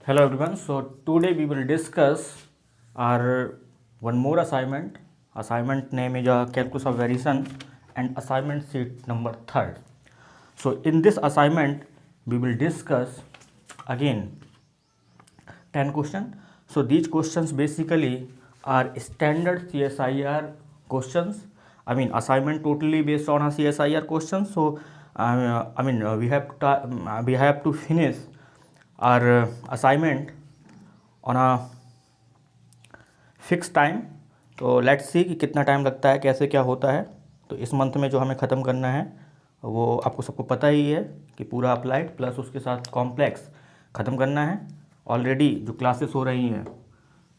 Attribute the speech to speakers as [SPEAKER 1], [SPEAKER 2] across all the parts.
[SPEAKER 1] Hello everyone. So today we will discuss our one more assignment. Assignment name is calculus of variation and assignment sheet number third. So in this assignment we will discuss again 10 questions. So these questions basically are standard CSIR questions. I mean assignment totally based on a CSIR question. So we have to finish our assignment on a fix time. तो let's see कि कितना time लगता है, कैसे क्या होता है. तो इस मंथ में जो हमें ख़त्म करना है वो आपको सबको पता ही है कि पूरा अप्लाइड प्लस उसके साथ कॉम्प्लेक्स ख़त्म करना है. ऑलरेडी जो क्लासेस हो रही हैं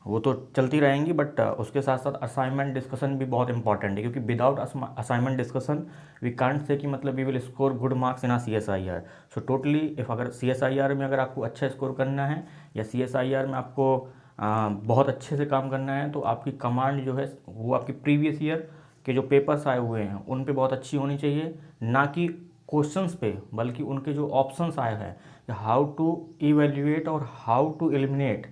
[SPEAKER 1] वो तो चलती रहेंगी, बट उसके साथ साथ असाइनमेंट डिस्कशन भी बहुत इंपॉर्टेंट है, क्योंकि without assignment discussion we can't say कि मतलब we will score good marks in uh CSIR. So totally if अगर CSIR में अगर आपको अच्छा स्कोर करना है या CSIR में आपको बहुत अच्छे से काम करना है, तो आपकी कमांड जो है वो आपकी प्रीवियस ईयर के जो पेपर्स आए हुए हैं उन पे बहुत अच्छी होनी चाहिए, ना कि क्वेश्चंस पे, बल्कि उनके जो ऑप्शंस आए हैं, हाउ टू इवेल्युएट और how to eliminate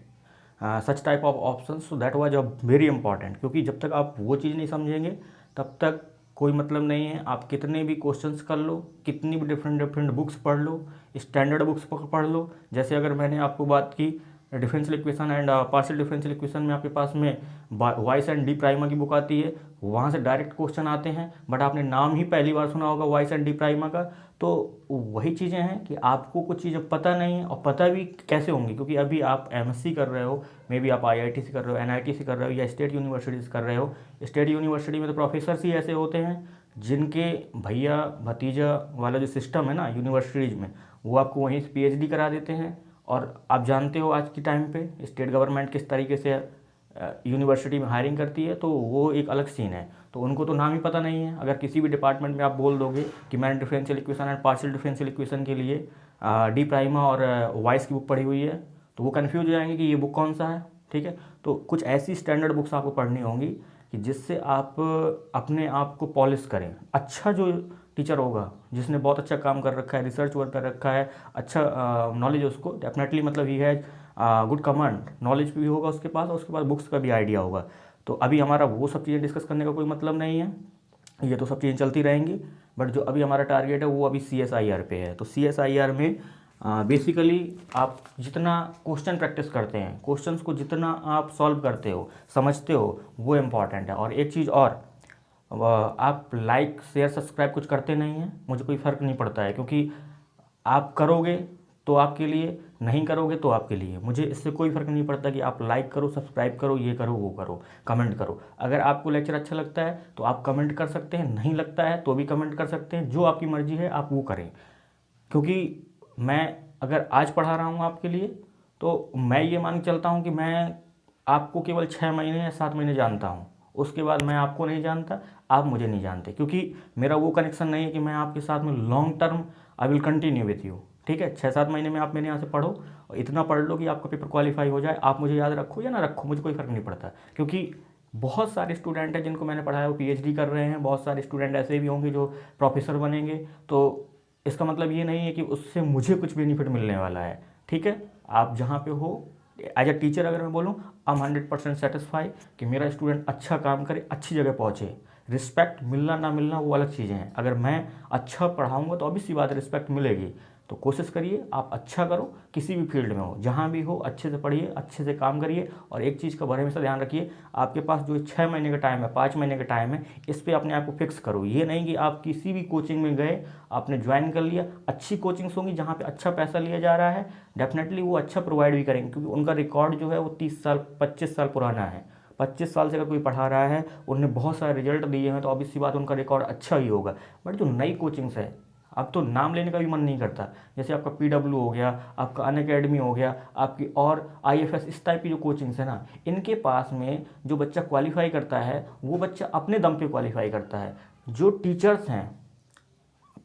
[SPEAKER 1] such type of option. So that was a very important, क्योंकि जब तक आप वो चीज़ नहीं समझेंगे तब तक कोई मतलब नहीं है. आप कितने भी क्वेश्चंस कर लो, कितनी भी डिफरेंट डिफरेंट बुक्स पढ़ लो, स्टैंडर्ड बुक्स पढ़ लो. जैसे अगर मैंने आपको बात की differential equation and partial differential equation में आपके पास में वाइस एंड डी प्राइमा की बुक आती है, वहाँ से डायरेक्ट क्वेश्चन आते हैं, बट आपने नाम ही पहली बार सुना होगा वाइस एंड डी प्राइमा का. तो वही चीज़ें हैं कि आपको कुछ चीज़ें पता नहीं है, और पता भी कैसे होंगी, क्योंकि अभी आप MSc कर रहे हो, मे बी आप IIT से कर रहे हो, NIT से कर रहे हो, या स्टेट यूनिवर्सिटी से कर रहे हो. स्टेट यूनिवर्सिटी में तो प्रोफेसर्स ही ऐसे होते हैं जिनके भैया भतीजा वाला जो सिस्टम है ना यूनिवर्सिटीज़ में, वो आपको वहीं से PhD करा देते हैं. और आप जानते हो आज के टाइम पे स्टेट गवर्नमेंट किस तरीके से यूनिवर्सिटी में हायरिंग करती है, तो वो एक अलग सीन है. तो उनको तो नाम ही पता नहीं है. अगर किसी भी डिपार्टमेंट में आप बोल दोगे कि मैंने differential equation and partial differential equation के लिए डी प्राइमा और वाइस की बुक पढ़ी हुई है, तो वो कन्फ्यूज हो जाएंगे कि ये बुक कौन सा है. ठीक है, तो कुछ ऐसी स्टैंडर्ड बुक्स आपको पढ़नी होंगी कि जिससे आप अपने आप को पॉलिश करें. अच्छा जो टीचर होगा जिसने बहुत अच्छा काम कर रखा है, रिसर्च वर्क कर रखा है, अच्छा नॉलेज उसको डेफिनेटली, मतलब he has good command, knowledge भी होगा उसके पास, और उसके पास बुक्स का भी आइडिया होगा. तो अभी हमारा वो सब चीज़ें डिस्कस करने का कोई मतलब नहीं है, ये तो सब चीज़ें चलती रहेंगी. बट जो अभी हमारा टारगेट है वो अभी CSIR पे है. तो CSIR में बेसिकली आप जितना क्वेश्चन प्रैक्टिस करते हैं, क्वेश्चंस को जितना आप सॉल्व करते हो, समझते हो, वो इम्पॉर्टेंट है. और एक चीज़ और, आप लाइक शेयर सब्सक्राइब कुछ करते नहीं हैं, मुझे कोई फ़र्क नहीं पड़ता है, क्योंकि आप करोगे तो आपके लिए, नहीं करोगे तो आपके लिए. मुझे इससे कोई फ़र्क नहीं पड़ता कि आप लाइक करो, सब्सक्राइब करो, ये करो, वो करो, कमेंट करो. अगर आपको लेक्चर अच्छा लगता है तो आप कमेंट कर सकते हैं, नहीं लगता है तो भी कमेंट कर सकते हैं. जो आपकी मर्ज़ी है आप वो करें, क्योंकि मैं अगर आज पढ़ा रहा हूँ आपके लिए, तो मैं ये मान के चलता हूँ कि मैं आपको केवल 6 महीने या 7 महीने जानता हूँ. उसके बाद मैं आपको नहीं जानता, आप मुझे नहीं जानते, क्योंकि मेरा वो कनेक्शन नहीं है कि मैं आपके साथ में long term I will continue with you. ठीक है, 6-7 महीने में आप मेरे यहाँ से पढ़ो और इतना पढ़ लो कि आपका पेपर क्वालिफाई हो जाए. आप मुझे याद रखो या ना रखो, मुझे कोई फ़र्क नहीं पड़ता, क्योंकि बहुत सारे स्टूडेंट हैं जिनको मैंने पढ़ाया वो PhD कर रहे हैं. बहुत सारे स्टूडेंट ऐसे भी होंगे जो प्रोफेसर बनेंगे. तो इसका मतलब ये नहीं है कि उससे मुझे कुछ बेनिफिट मिलने वाला है. ठीक है, आप जहाँ पे हो, एज अ टीचर अगर मैं बोलूँ, आई एम 100% सेटिस्फाई कि मेरा स्टूडेंट अच्छा काम करे, अच्छी जगह पहुँचे. रिस्पेक्ट मिलना ना मिलना वो अलग चीज़ें हैं. अगर मैं अच्छा पढ़ाऊँगा तो ऑब्वियस सी बात है रिस्पेक्ट मिलेगी. तो कोशिश करिए आप अच्छा करो, किसी भी फील्ड में हो, जहाँ भी हो, अच्छे से पढ़िए, अच्छे से काम करिए. और एक चीज़ का बड़े हमेशा ध्यान रखिए, आपके पास जो 6 महीने का टाइम है, 5 महीने का टाइम है, इस पर अपने आप को फिक्स करो. ये नहीं कि आप किसी भी कोचिंग में गए, आपने ज्वाइन कर लिया. अच्छी कोचिंग्स होंगी जहाँ पे अच्छा पैसा लिया जा रहा है, डेफिनेटली वो अच्छा प्रोवाइड भी करेंगे, क्योंकि उनका रिकॉर्ड जो है वो 30 साल 25 साल पुराना है. 25 साल से अगर कोई पढ़ा रहा है, उनने बहुत सारे रिजल्ट दिए हैं, तो ऑब्वियस सी बात उनका रिकॉर्ड अच्छा ही होगा. बट जो नई कोचिंग्स है, अब तो नाम लेने का भी मन नहीं करता. जैसे आपका PW हो गया, आपका अनअकैडमी हो गया, आपकी और IFS, इस टाइप की जो कोचिंग्स है ना, इनके पास में जो बच्चा क्वालिफाई करता है वो बच्चा अपने दम पे क्वालिफाई करता है. जो टीचर्स हैं,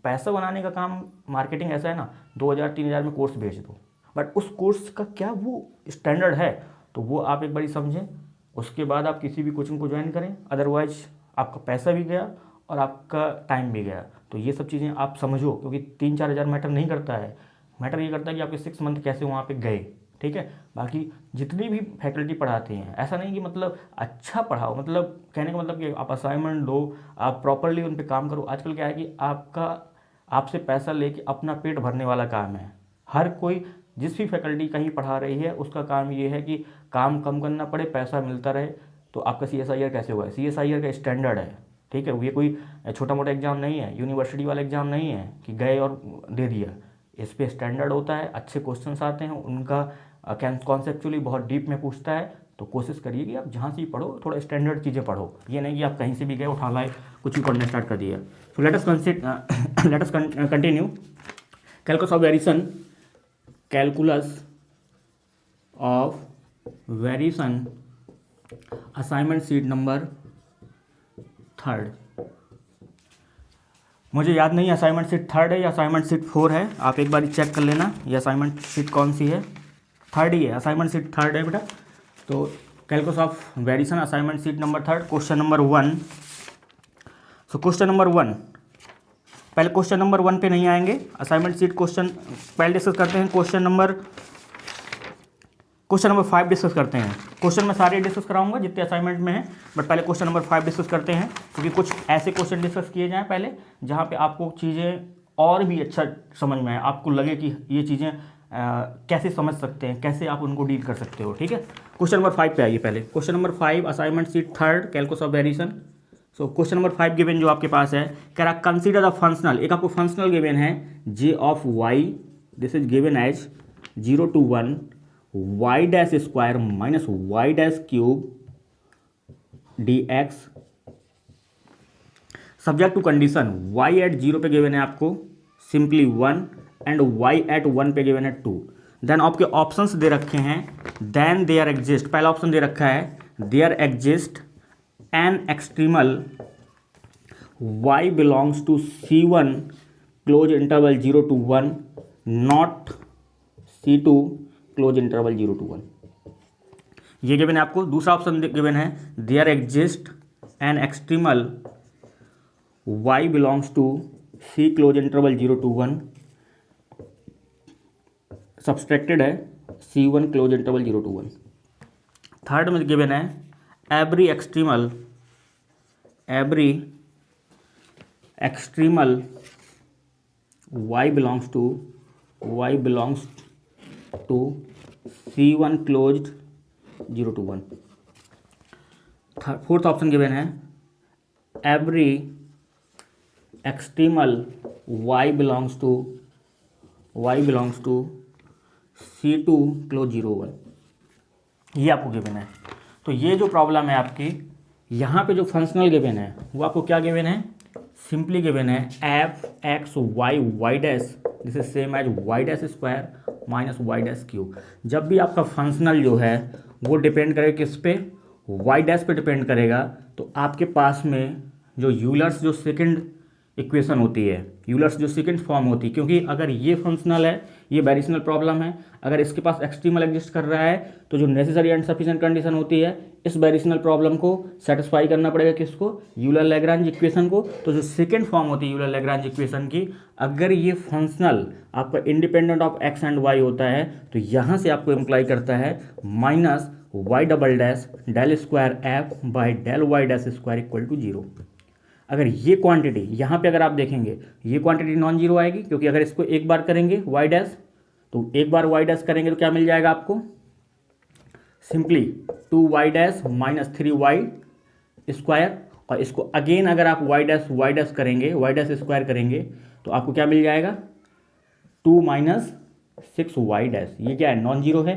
[SPEAKER 1] पैसा बनाने का काम, मार्केटिंग ऐसा है ना, 2000-3000 में कोर्स भेज दो, बट उस कोर्स का क्या वो स्टैंडर्ड है, तो वो आप एक बारी समझें. उसके बाद आप किसी भी कोचिंग को ज्वाइन करें, अदरवाइज आपका पैसा भी गया और आपका टाइम भी गया. तो ये सब चीज़ें आप समझो, क्योंकि 3-4 हज़ार मैटर नहीं करता है. मैटर ये करता है कि आपके 6 मंथ कैसे वहाँ पे गए. ठीक है। बाकी जितनी भी फैकल्टी पढ़ाते हैं, ऐसा नहीं कि मतलब अच्छा पढ़ाओ, मतलब कहने का मतलब कि आप असाइनमेंट दो, आप प्रॉपरली उन पे काम करो। आजकल क्या है कि आपसे पैसा लेके अपना पेट भरने वाला काम है हर कोई। जिस भी फैकल्टी कहीं पढ़ा रही है उसका काम ये है कि काम कम करना पड़े, पैसा मिलता रहे। तो आपका CSIR कैसे होगा? CSIR का स्टैंडर्ड है, ठीक है। ये कोई छोटा मोटा एग्जाम नहीं है, यूनिवर्सिटी वाला एग्जाम नहीं है कि गए और दे दिया। इस पे स्टैंडर्ड होता है, अच्छे क्वेश्चंस आते हैं, उनका कॉन्सेप्चुअली बहुत डीप में पूछता है। तो कोशिश करिए कि आप जहाँ से भी पढ़ो थोड़ा स्टैंडर्ड चीज़ें पढ़ो, ये नहीं कि आप कहीं से भी गए उठा लाए कुछ भी पढ़ना स्टार्ट कर दिया। So let us continue. Calculus of variation, calculus of variation assignment seat number 3। मुझे याद नहीं असाइनमेंट सीट 3 है या असाइनमेंट सीट 4 है, आप एक बार चेक कर लेना ये असाइनमेंट सीट कौन सी है। 3 ही है, असाइनमेंट सीट 3 है बेटा। तो calculus of variation assignment seat number 3, question number 1। So question number 1, पहले क्वेश्चन नंबर 1 पे नहीं आएंगे, असाइनमेंट सीट क्वेश्चन पहले डिस्कस करते हैं। क्वेश्चन नंबर 5 डिस्कस करते हैं। क्वेश्चन में सारे डिस्कस कराऊंगा जितने असाइनमेंट में है, बट पहले क्वेश्चन नंबर 5 डिस्कस करते हैं, क्योंकि कुछ ऐसे क्वेश्चन डिस्कस किए जाएं पहले जहां पे आपको चीज़ें और भी अच्छा समझ में आए, आपको लगे कि ये चीज़ें कैसे समझ सकते हैं, कैसे आप उनको डील कर सकते हो, ठीक है। क्वेश्चन नंबर 5 पे आइए पहले। Question number 5 assignment sheet 3 calculus of variation. So question number 5 given जो आपके पास है, कह रहा कंसीडर द फंक्शनल, एक आपको फंक्शनल गिवन है j of y, this is given as 0 to 1 y dash square minus y dash cube dx subject to condition y at 0 पे given है आपको सिंपली 1 एंड y एट 1 पे given है 2। Then आपके options दे रखे हैं, देन देयर एग्जिस्ट, पहला ऑप्शन दे रखा है there exist an extremal y belongs to C1 close interval 0 to 1 not C2 close interval 0 to 1, ये गिवन है आपको। दूसरा ऑप्शन गिवन है there exist an extremal y belongs to C close interval 0 to 1 subtracted है C1 close interval 0 to 1। Third में given है every extremal y belongs to C1 closed 0 to 1। Fourth option given है every extremal y belongs to C2 close 0 1, ये आपको given है। तो ये जो प्रॉब्लम है आपकी, यहाँ पे जो फंक्शनल गिवन है वो आपको क्या गिवन है, सिंपली गिवन है f x y y dash this is same as y dash square minus y dash cube. जब भी आपका फंक्शनल जो है वो डिपेंड करेगा किस पे, वाई डैश पे डिपेंड करेगा, तो आपके पास में जो यूलर्स जो सेकंड इक्वेशन होती है, यूलर्स जो सेकंड फॉर्म होती है, क्योंकि अगर ये फंक्शनल है, ये वेरिएशनल प्रॉब्लम है, अगर इसके पास एक्सट्रीमल एग्जिस्ट कर रहा है तो जो नेसेसरी एंड सफिशिएंट कंडीशन होती है इस वेरिएशनल प्रॉब्लम को सेटिस्फाई करना पड़ेगा किसको, यूलर लैग्रांज इक्वेशन को। तो जो सेकंड फॉर्म होती है यूलर लैग्रांज इक्वेशन की, अगर ये फंक्शनल आपका independent of x and y होता है तो यहाँ से आपको इम्प्लाई करता है minus y double dash del square f by del y dash square equal to 0। अगर ये क्वांटिटी यहाँ पे अगर आप देखेंगे ये क्वांटिटी नॉन जीरो आएगी, क्योंकि अगर इसको एक बार करेंगे वाई डैश, तो एक बार वाई डैश करेंगे तो क्या मिल जाएगा आपको, simply 2y dash minus 3y square, और इसको अगेन अगर आप y डैश करेंगे, y डैश स्क्वायर करेंगे तो आपको क्या मिल जाएगा 2 माइनस 6y डैश। ये क्या है, नॉन जीरो है।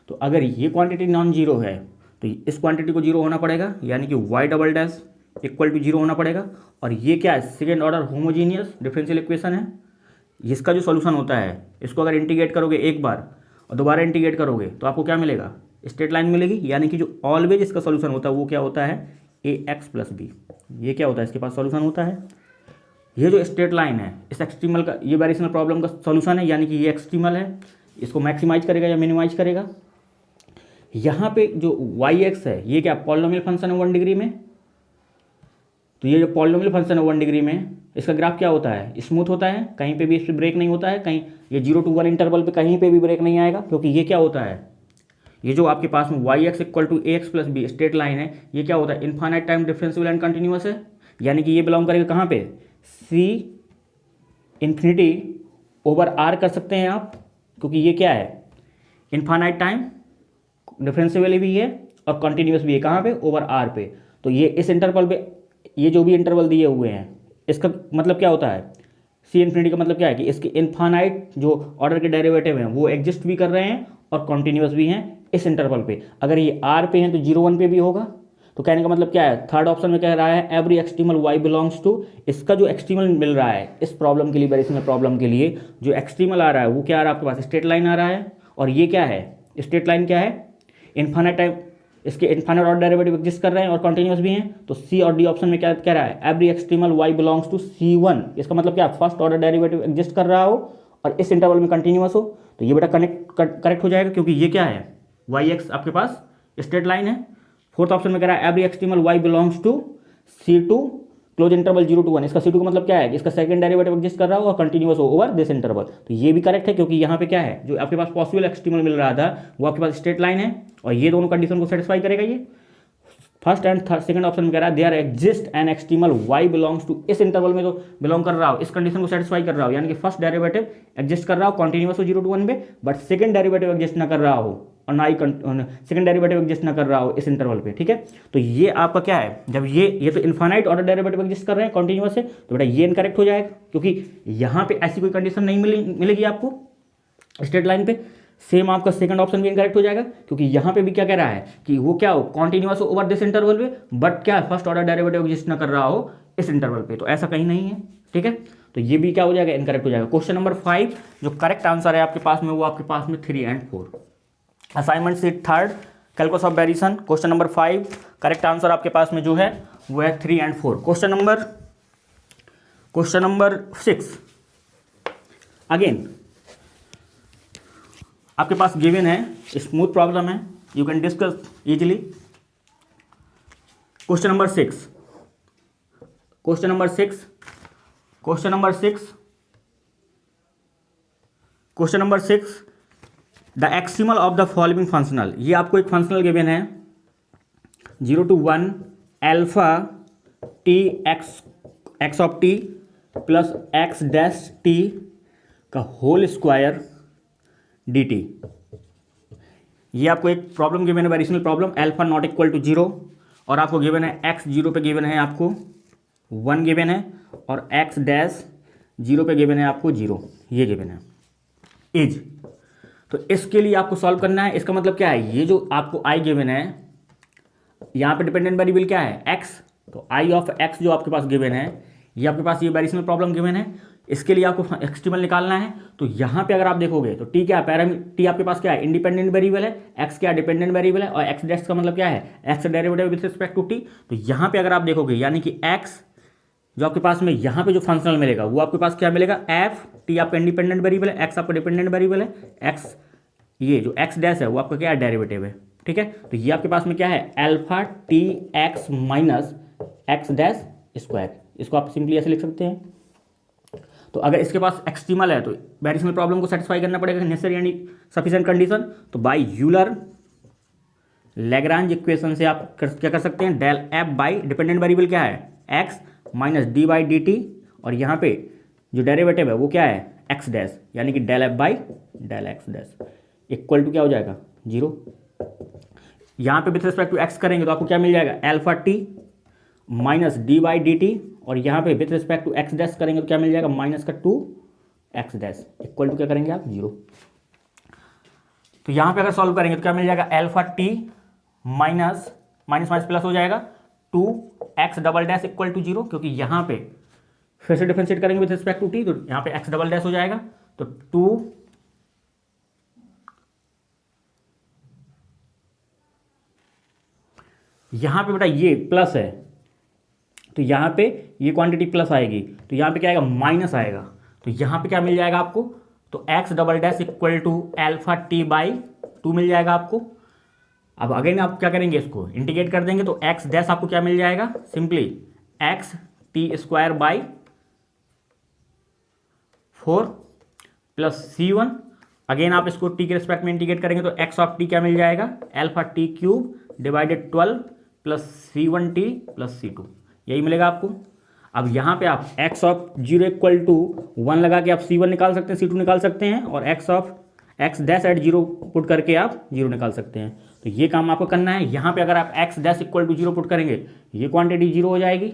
[SPEAKER 1] तो अगर ये क्वांटिटी नॉन जीरो है तो इस क्वांटिटी को जीरो होना पड़ेगा, यानी कि y double dash equal to 0 होना पड़ेगा। और ये क्या है, second order homogeneous differential equation है। इसका जो सॉल्यूशन होता है इसको अगर इंटीग्रेट करोगे एक बार और दोबारा इंटीग्रेट करोगे तो आपको क्या मिलेगा, स्ट्रेट लाइन मिलेगी, यानी कि जो ऑलवेज इसका सॉल्यूशन होता है वो क्या होता है ax प्लस बी। ये क्या होता है, इसके पास सॉल्यूशन होता है। ये जो स्ट्रेट लाइन है इस एक्सट्रीमल का, ये वेरिएशनल प्रॉब्लम का सॉल्यूशन है, यानी कि ये एक्सट्रीमल है, इसको मैक्सिमाइज करेगा या मिनिमाइज करेगा। यहाँ पे जो yx है ये क्या पॉलिनोमियल फंक्शन है 1 डिग्री में, तो ये जो पॉलिनोमियल फंक्शन है 1 डिग्री में इसका ग्राफ क्या होता है, स्मूथ होता है, कहीं पे भी इस पर ब्रेक नहीं होता है, कहीं ये 0 to 1 इंटरवल पे कहीं पे भी ब्रेक नहीं आएगा, क्योंकि ये क्या होता है, ये जो आपके पास में y x equal to a x plus b straight line है, ये क्या होता है, infinite time differential and continuous है, यानी कि ये बिलोंग करेगा कहाँ पे, सी इन्फिनिटी ओवर आर कर सकते हैं आप, क्योंकि ये क्या है, इनफाइनाइट टाइम डिफरेंशियल भी है और कंटिन्यूअस भी है, कहाँ पे, ओवर आर पे। तो ये इस इंटरवल पे, ये जो भी इंटरवल दिए हुए हैं, इसका मतलब क्या होता है, सी इन्फिनिटी का मतलब क्या है कि इसके इनफाइनाइट जो ऑर्डर के डेरिवेटिव हैं वो एग्जिस्ट भी कर रहे हैं और कॉन्टिन्यूस भी हैं इस इंटरवल पे। अगर ये आर पे हैं तो 0 1 पे भी होगा। तो कहने का मतलब क्या है, थर्ड ऑप्शन में कह रहा है every extremal y belongs to, इसका जो एक्सट्रीमल मिल रहा है इस प्रॉब्लम के लिए, वेरिएशनल प्रॉब्लम के लिए जो एक्सट्रीमल आ रहा है वो क्या आ रहा है आपके पास, स्ट्रेट लाइन आ रहा है। और ये क्या है, स्ट्रेट लाइन क्या है, इन्फाइनाइट टाइम, इसके इन्फाइनाइट ऑर्डर डेरिवेटिव एग्जिस्ट कर रहे हैं और कॉन्टिन्यूस भी हैं। तो सी और डी ऑप्शन में क्या कह रहा है, every extremal y belongs to C1, इसका मतलब क्या, फर्स्ट ऑर्डर डेरिवेटिव एग्जिस्ट कर रहा हो और इस इंटरवल में कंटिन्यूस हो। तो ये बेटा करेक्ट हो जाएगा, क्योंकि ये क्या है, वाई एक्स आपके पास स्ट्रेट लाइन है। फोर्थ ऑप्शन में कह रहा है every extremal y belongs to C2 close interval 0 to 1, इसका C2 का मतलब क्या है कि इसका सेकंड डेरिवेटिव एग्जिस्ट कर रहा हो और कंटिन्यूअस हो ओवर दिस इंटरवल। तो ये भी करेक्ट है, क्योंकि यहाँ पे क्या है, जो आपके पास पॉसिबल एक्सट्रीमल मिल रहा था वो आपके पास स्ट्रेट लाइन है और ये दोनों कंडीशन को सेटिस्फाई करेगा। ये फर्स्ट एंड सेकंड ऑप्शन में कह रहा है there exist an extremal y belongs to, इस इंटरवल में तो बिलोंग कर रहा हो, इस कंडीशन को सेटिस्फाई कर रहा हो, यानी कि फर्स्ट डेरिवेटिव एग्जिस्ट कर रहा हो कंटिन्यूअस हो 0 to 1 में, बट सेकंड डेरिवेटिव एग्जिस्ट ना कर रहा हो और ना ही सेकंड डेरिवेटिव एग्जिस्ट ना कर रहा हो इस इंटरवल पे। ठीक है, तो ये आपका क्या है, जब ये तो इनफाइनाइट ऑर्डर डेरिवेटिव एग्जिस्ट कर रहे हैं कंटिन्यूअस है, तो बेटा ये इनकरेक्ट हो जाएगा, क्योंकि यहाँ पे ऐसी कोई कंडीशन नहीं मिलेगी आपको स्ट्रेट लाइन पे। सेम आपका सेकंड ऑप्शन भी इनकरेक्ट हो जाएगा, क्योंकि यहाँ पे भी क्या कह रहा है कि वो क्या हो, कॉन्टिन्यूअस हो ओवर दिस इंटरवल पे, बट क्या फर्स्ट ऑर्डर डेरिवेटिव एग्जिस्ट ना कर रहा हो इस इंटरवल पे, तो ऐसा कहीं नहीं है। ठीक है, तो ये भी क्या हो जाएगा, इनकरेक्ट हो जाएगा। क्वेश्चन नंबर 5 जो करेक्ट आंसर है आपके पास में, वो आपके पास में 3 and 4। Assignment sheet third calculus of variation, question number 5 correct answer आपके पास में जो है वो है 3 and 4। क्वेश्चन नंबर 6 अगेन आपके पास गिवन है, स्मूथ प्रॉब्लम है, you can discuss easily. Question number 6 the extremal of the following functional, ये आपको एक फंक्शनल गिवन है 0 to 1 alpha t x of t plus x dash t का whole square dt। ये आपको एक प्रॉब्लम गिवन है, variational problem, alpha not equal to 0, और आपको गिवन है x 0 पे गिवन है आपको 1 गिवन है, और x डैश 0 पे गिवन है आपको 0, ये गिवन है इज। तो इसके लिए आपको सॉल्व करना है। इसका मतलब क्या है, ये जो आपको i गिवन है, यहाँ पे डिपेंडेंट वेरिएबल क्या है, x, तो i ऑफ x जो आपके पास गिवन है, ये आपके पास ये वेरिएशनल प्रॉब्लम गिवन है, इसके लिए आपको एक्सट्रीमल निकालना है। तो यहाँ पे अगर आप देखोगे तो टी क्या है, टी आपके पास क्या है, इंडिपेंडेंट वेरिएबल है, एक्स क्या डिपेंडेंट वेरिएबल है, और एक्स डैश का मतलब क्या है, x derivative with respect to t. तो यहाँ पे अगर आप देखोगे, यानी कि एक्स जो आपके पास में यहाँ पे जो फंक्शनल मिलेगा वो आपके पास क्या मिलेगा, एफ टी आपका इंडिपेंडेंट वेरिएबल है, एक्स आपका डिपेंडेंट वेरिएबल है, एक्स ये जो एक्स डैश है वो आपका क्या है, डेरिवेटिव है। ठीक है, तो ये आपके पास में क्या है, alpha t x minus x dash square, इसको आप सिंपली ऐसे लिख सकते हैं। तो अगर इसके पास एक्सट्रीमल है तो वेरिएशनल प्रॉब्लम को सेटिस्फाई करना पड़ेगा, नेसेसरी यानी सफिशिएंट कंडीशन। तो बाय यूलर लैग्रांज इक्वेशन से आप क्या कर सकते हैं, del f by dependent variable क्या है, x minus d by d t, और यहाँ पे जो डेरिवेटिव है वो क्या है, एक्स डैश, यानी कि del f by del x dash equal to क्या हो जाएगा, 0। यहाँ पे विथ रिस्पेक्ट टू एक्स करेंगे तो आपको क्या मिल जाएगा, alpha t minus d by d t, और यहाँ पे with respect to x dash करेंगे तो क्या मिल जाएगा, माइनस का 2 एक्स डैश इक्वल टू क्या करेंगे आप, 0। तो यहाँ पे अगर सॉल्व करेंगे तो क्या मिल जाएगा, alpha t minus minus plus हो जाएगा 2 x double dash equal to 0, क्योंकि यहाँ पे फिर से डिफरेंशिएट करेंगे विथ रिस्पेक्ट टू टी, तो यहाँ पे एक्स डबल डैश हो जाएगा। तो 2 यहाँ पे बेटा ये प्लस है, तो यहाँ पे ये क्वांटिटी प्लस आएगी, तो यहाँ पे क्या आएगा, माइनस आएगा। तो यहाँ पे क्या मिल जाएगा आपको, तो x double dash equal to alpha t by 2 मिल जाएगा आपको। अब अगेन आप क्या करेंगे, इसको इंटीग्रेट कर देंगे, तो एक्स डैश आपको क्या मिल जाएगा, simply x T square by 4 plus C1, again आप इसको टी के रिस्पेक्ट में इंटीग्रेट करेंगे तो एक्स ऑफ टी क्या मिल जाएगा, alpha t cube divided 12 plus C1t plus C2, यही मिलेगा आपको। अब यहाँ पे आप एक्स ऑफ 0 इक्वल टू 1 लगा के आप C1 निकाल सकते हैं, C2 निकाल सकते हैं, और x of x dash at 0 put करके आप 0 निकाल सकते हैं। तो ये काम आपको करना है। यहाँ पे अगर आप x dash equal to 0 put करेंगे ये क्वांटिटी 0 हो जाएगी।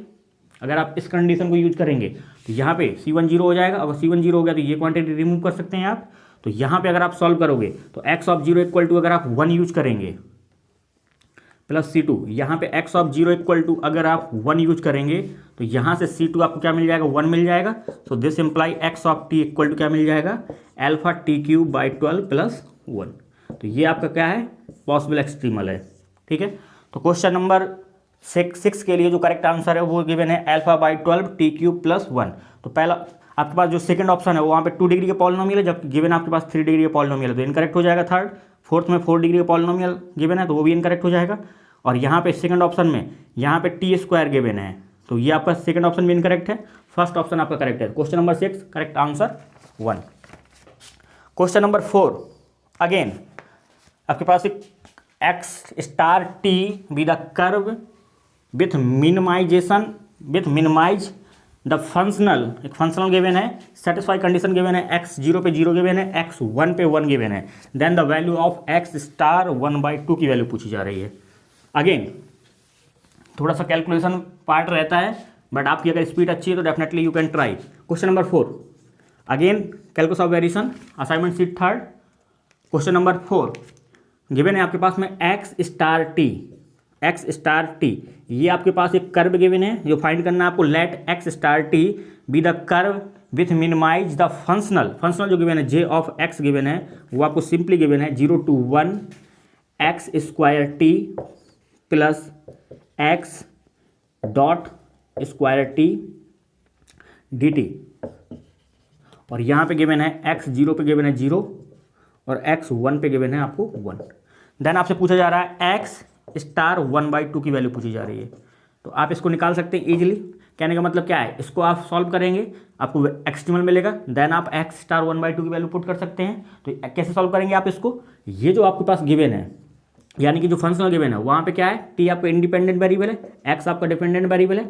[SPEAKER 1] अगर आप इस कंडीशन को यूज करेंगे तो यहाँ पे C1 0 हो जाएगा। अगर C1 0 हो गया तो ये क्वांटिटी रिमूव कर सकते हैं आप। तो यहाँ पे अगर आप सॉल्व करोगे तो एक्स ऑफ 0 इक्वल टू अगर आप 1 यूज करेंगे प्लस C2, यहाँ पे एक्स ऑफ 0 इक्वल टू अगर आप 1 यूज करेंगे तो यहाँ से C2 आपको क्या मिल जाएगा, 1 मिल जाएगा। So this imply x of t equal to क्या मिल जाएगा, alpha t cube by 12 plus 1। तो ये आपका क्या है, पॉसिबल एक्सट्रीमल है। ठीक है, तो क्वेश्चन नंबर 6 के लिए जो करेक्ट आंसर है वो गिवन है alpha by 12 T cube plus 1। तो पहला आपके पास जो सेकंड ऑप्शन है वो वहाँ पे 2 डिग्री का पॉलिनोमियल है, जब गिवन आपके पास 3 डिग्री का पॉलिनोमियल है तो इनकरेक्ट हो जाएगा। थर्ड फोर्थ में 4 डिग्री का पॉलिनोमियल गिवन है तो वो भी इनकरेक्ट हो जाएगा। और यहाँ पे सेकंड ऑप्शन में यहाँ पे टी स्क्वायर गिवन है तो ये आपका सेकंड ऑप्शन भी इनकरेक्ट है। फर्स्ट ऑप्शन आपका करेक्ट है। Question number 6 correct answer 1। Question number 4 again आपके पास एक x star t with a curve with minimize the functional, एक फंक्शनल गिवन है, सेटिस्फाई कंडीशन गिवन है, एक्स 0 पे 0 गिवन है, एक्स 1 पे 1 गिवन है, then the value of x star 1/2 की वैल्यू पूछी जा रही है। अगेन थोड़ा सा कैलकुलेशन पार्ट रहता है बट आपकी अगर स्पीड अच्छी है तो definitely you can try. Question number 4 again calculus of variation assignment sheet 3। Question number 4 given है आपके पास में एक्स स्टार टी, ये आपके पास एक कर्व गिवन है जो फाइंड करना है आपको। Let x star t be the curve with minimize the functional जो गिवन है जे ऑफ एक्स गिवन है वो आपको सिंपली गिवन है 0 to 1 x square t plus x dot square T D t. और यहाँ पे गिवन है एक्स 0 पे गिवन है 0 और एक्स 1 पे गिवन है आपको 1। देन आपसे पूछा जा रहा है एक्स स्टार 1/2 की वैल्यू पूछी जा रही है। तो आप इसको निकाल सकते हैं इजीली। कहने का मतलब क्या है, इसको आप सॉल्व करेंगे आपको एक्सट्रीमल मिलेगा, देन आप एक्स स्टार 1/2 की वैल्यू पुट कर सकते हैं। तो कैसे सॉल्व करेंगे आप इसको, ये जो आपके पास गिवन है यानी कि जो फंक्शनल गिवन है वहाँ पे क्या है, टी आपका इंडिपेंडेंट वेरिएबल है, एक्स आपका डिपेंडेंट वेरिएबल है,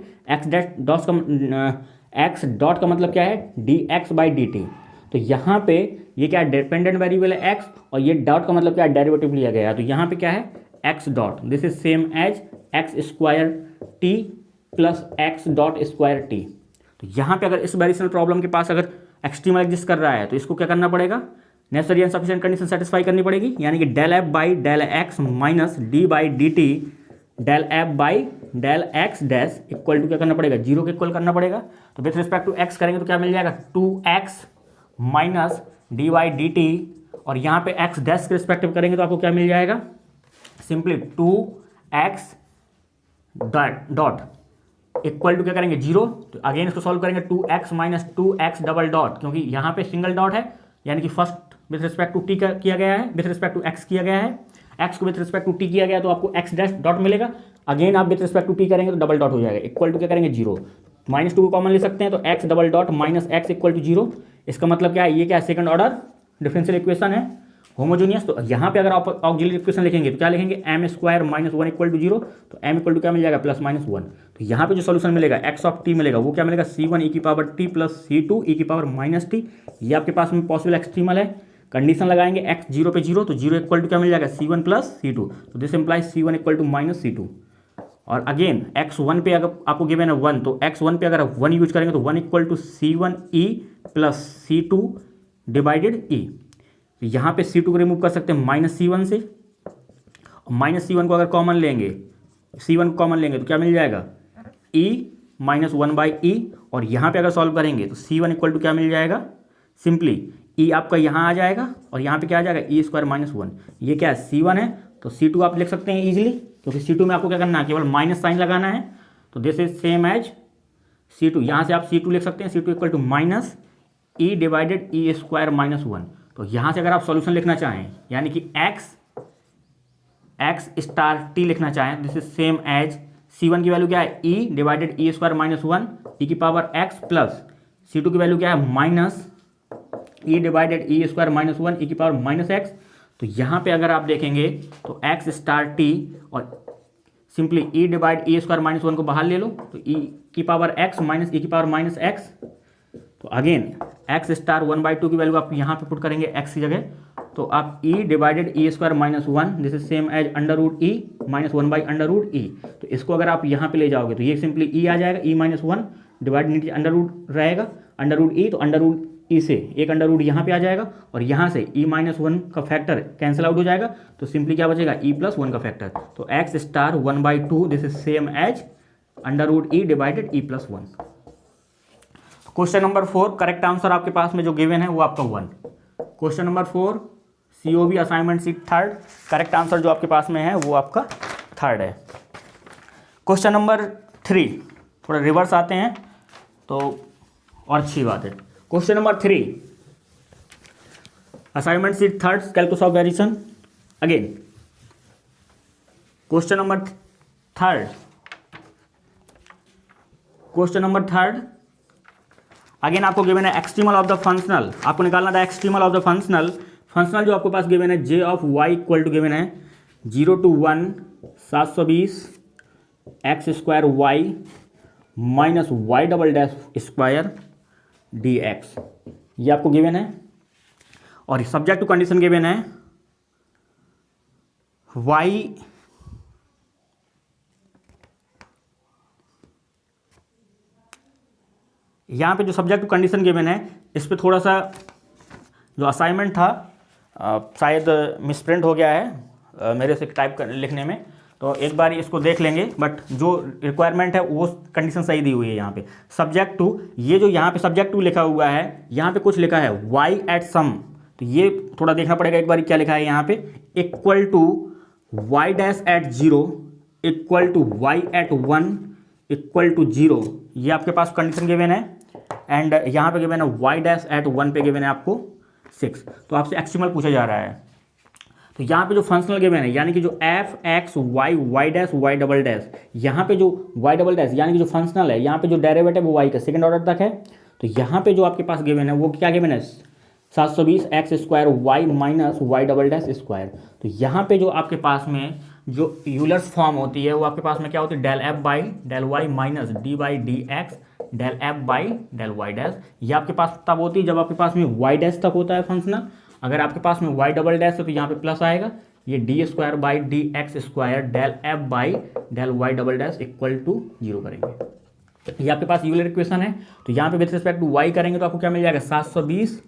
[SPEAKER 1] एक्स डॉट का मतलब क्या है dx/dt। तो यहाँ पे ये क्या है, डिपेंडेंट वेरिएबल है एक्स और ये डॉट का मतलब क्या है, डेरिवेटिव लिया गया है। तो यहाँ पे क्या है x dot, this is same as x square t plus x dot square t. तो यहाँ पे अगर इस वेरिएशनल प्रॉब्लम के पास अगर एक्सट्रीमल एग्जिस्ट कर रहा है तो इसको क्या करना पड़ेगा, necessary and sufficient condition satisfy करनी पड़ेगी, यानी कि del f by del x minus d by d t del f by del x dash equal to क्या करना पड़ेगा, 0 के इक्वल करना पड़ेगा। तो विथ रिस्पेक्ट टू एक्स करेंगे तो क्या मिल जाएगा 2x minus d by d t, और यहाँ पे एक्स डैश के रिस्पेक्टिव करेंगे तो आपको क्या मिल जाएगा, simply 2x dot equal to क्या करेंगे 0। तो अगेन इसको सॉल्व करेंगे 2x minus 2x double dot, क्योंकि यहाँ पे सिंगल डॉट है यानी कि first with respect to t किया गया है, विथ रिस्पेक्ट टू एक्स किया गया है, एक्स को विथ रिस्पेक्ट टू टी किया गया तो आपको एक्स डैश डॉट मिलेगा। अगेन आप विथ रिस्पेक्ट टू टी करेंगे तो डबल डॉट हो जाएगा, इक्वल टू क्या करेंगे 0, -2 को कॉमन ले सकते हैं तो x double dot minus x equal to 0। इसका मतलब क्या है, ये क्या है सेकंड ऑर्डर डिफरेंशियल इक्वेशन है होमोजेनियस। तो यहाँ पे अगर आप ऑक्सिलरी इक्वेशन लिखेंगे तो क्या लिखेंगे m square minus 1 equal to 0, तो m इक्वल टू क्या मिल जाएगा +-1। तो यहाँ पे जो सोल्यूशन मिलेगा एक्स ऑफ टी मिलेगा वो क्या मिलेगा C1 e की power t plus C2 e की पावर माइनस टी। ये आपके पास में पॉसिबल एक्सट्रीमल है। कंडीशन लगाएंगे x 0 पे 0 तो 0 इक्वल टू क्या मिल जाएगा C1 प्लस C2, तो this implies C1 equal to minus C2। और अगेन x1 पे अगर आपको गिवन है 1 तो x1 पे अगर 1 यूज करेंगे तो 1 equal to C1 e plus C2 divided e। यहाँ पे C2 को रिमूव कर सकते हैं -C1 से, -C1 को अगर कॉमन लेंगे, C1 को कॉमन लेंगे तो क्या मिल जाएगा e माइनस 1/e। और यहाँ पे अगर सॉल्व करेंगे तो C1 इक्वल टू क्या मिल जाएगा, सिंपली e आपका यहाँ आ जाएगा और यहाँ पे क्या आ जाएगा e स्क्वायर माइनस 1। ये क्या है C1 है तो C2 आप लिख सकते हैं इजीली, क्योंकि C2 में आपको क्या करना है, केवल माइनस साइन लगाना है। तो this is same as C2, यहाँ से आप C2 लिख सकते हैं, C2 equal to minus e divided e square minus 1। तो यहाँ से अगर आप सॉल्यूशन लिखना चाहें यानी कि x स्टार t लिखना चाहें, this is same as C1 की वैल्यू क्या है e divided e square minus 1 e की पावर x प्लस C2 की वैल्यू क्या है माइनस ई divided e square minus one ई की पावर माइनस एक्स। तो यहाँ पे अगर आप देखेंगे तो एक्स स्टार टी और सिंपली ई डिवाइड ई स्क्वायर माइनस वन को बाहर ले लो तो ई की पावर एक्स माइनस ई की पावर माइनस एक्स। तो अगेन एक्स स्टार 1/2 की वैल्यू आप यहाँ पे पुट करेंगे एक्स की जगह, तो आप e divided e square minus one this is same as under root e minus one by under root e. तो इसको अगर आप यहाँ पे ले जाओगे तो ये सिंपली ई आ जाएगा, ई माइनस वन डिवाइड नीचे अंडर रूट रहेगा अंडर रूट ई, तो अंडर रूट ई से एक अंडर रूट यहाँ पे आ जाएगा और यहाँ से ई माइनस वन का फैक्टर कैंसिल आउट हो जाएगा, तो सिंपली क्या बचेगा ई प्लस वन का फैक्टर। तो x star 1/2 this is same as under root e divided e plus one. Question number 4 correct answer आपके पास में जो गिवन है वो आपका 1। Question number 4 COB assignment sheet 3 correct answer जो आपके पास में है वो आपका 3 है। क्वेश्चन नंबर 3 थोड़ा रिवर्स आते हैं तो और अच्छी बात है। Question number 3 assignment sheet 3 calculus of variation again. Question number 3 again आपको गिवन है एक्सट्रीमल ऑफ द फंक्शनल, आपको निकालना था extremal of the functional. Functional जो आपके पास गिवन है j of y equal to given है 0 to 1 720 x square y minus y double dash square d x, ये आपको गिवन है। और सब्जेक्ट टू कंडीशन गिवन है वाई यहाँ पे जो सब्जेक्ट टू कंडीशन गिवन है इस पर थोड़ा सा जो असाइनमेंट था शायद मिसप्रिंट हो गया है मेरे से टाइप लिखने में, तो एक बार इसको देख लेंगे। बट जो रिक्वायरमेंट है वो कंडीशन सही दी हुई है यहाँ पे। सब्जेक्ट टू, ये जो यहाँ पे सब्जेक्ट टू लिखा हुआ है यहाँ पे कुछ लिखा है वाई एट सम, तो ये थोड़ा देखना पड़ेगा एक बार क्या लिखा है यहाँ पे। Equal to y dash at 0 equal to y at 1 equal to 0, ये आपके पास कंडीशन गिवन है। एंड यहाँ पे गिवन है वाई डैश एट 1 पे गिवन है आपको 6, तो आपसे एक्सट्रीमल पूछा जा रहा है। तो यहाँ पे जो फंक्शनल गिवन है यानी कि जो f x y y dash y double dash, यहाँ पे जो वाई डबल डैश यानी कि जो फंक्शनल है यहाँ पे जो डेरिवेटिव वो वाई का सेकंड ऑर्डर तक है। तो यहाँ पे जो आपके पास गिवन है वो क्या गिवन है 720 x square y minus y double dash square. तो यहाँ पे जो आपके पास में जो यूलर्स फॉर्म होती है वो आपके पास में क्या होती है del f by del y minus d by d x del f by del y dash. ये आपके पास तब होती है जब आपके पास में वाई डैश तक होता है फंक्शनल। अगर आपके पास में वाई डबल डैश है तो यहाँ पे प्लस आएगा, ये d square by d x square del f by del y double dash equal to 0 करेंगे। ये आपके पास यूलर इक्वेशन है। तो यहाँ पे विथ रिस्पेक्ट टू वाई करेंगे तो आपको क्या मिल जाएगा 720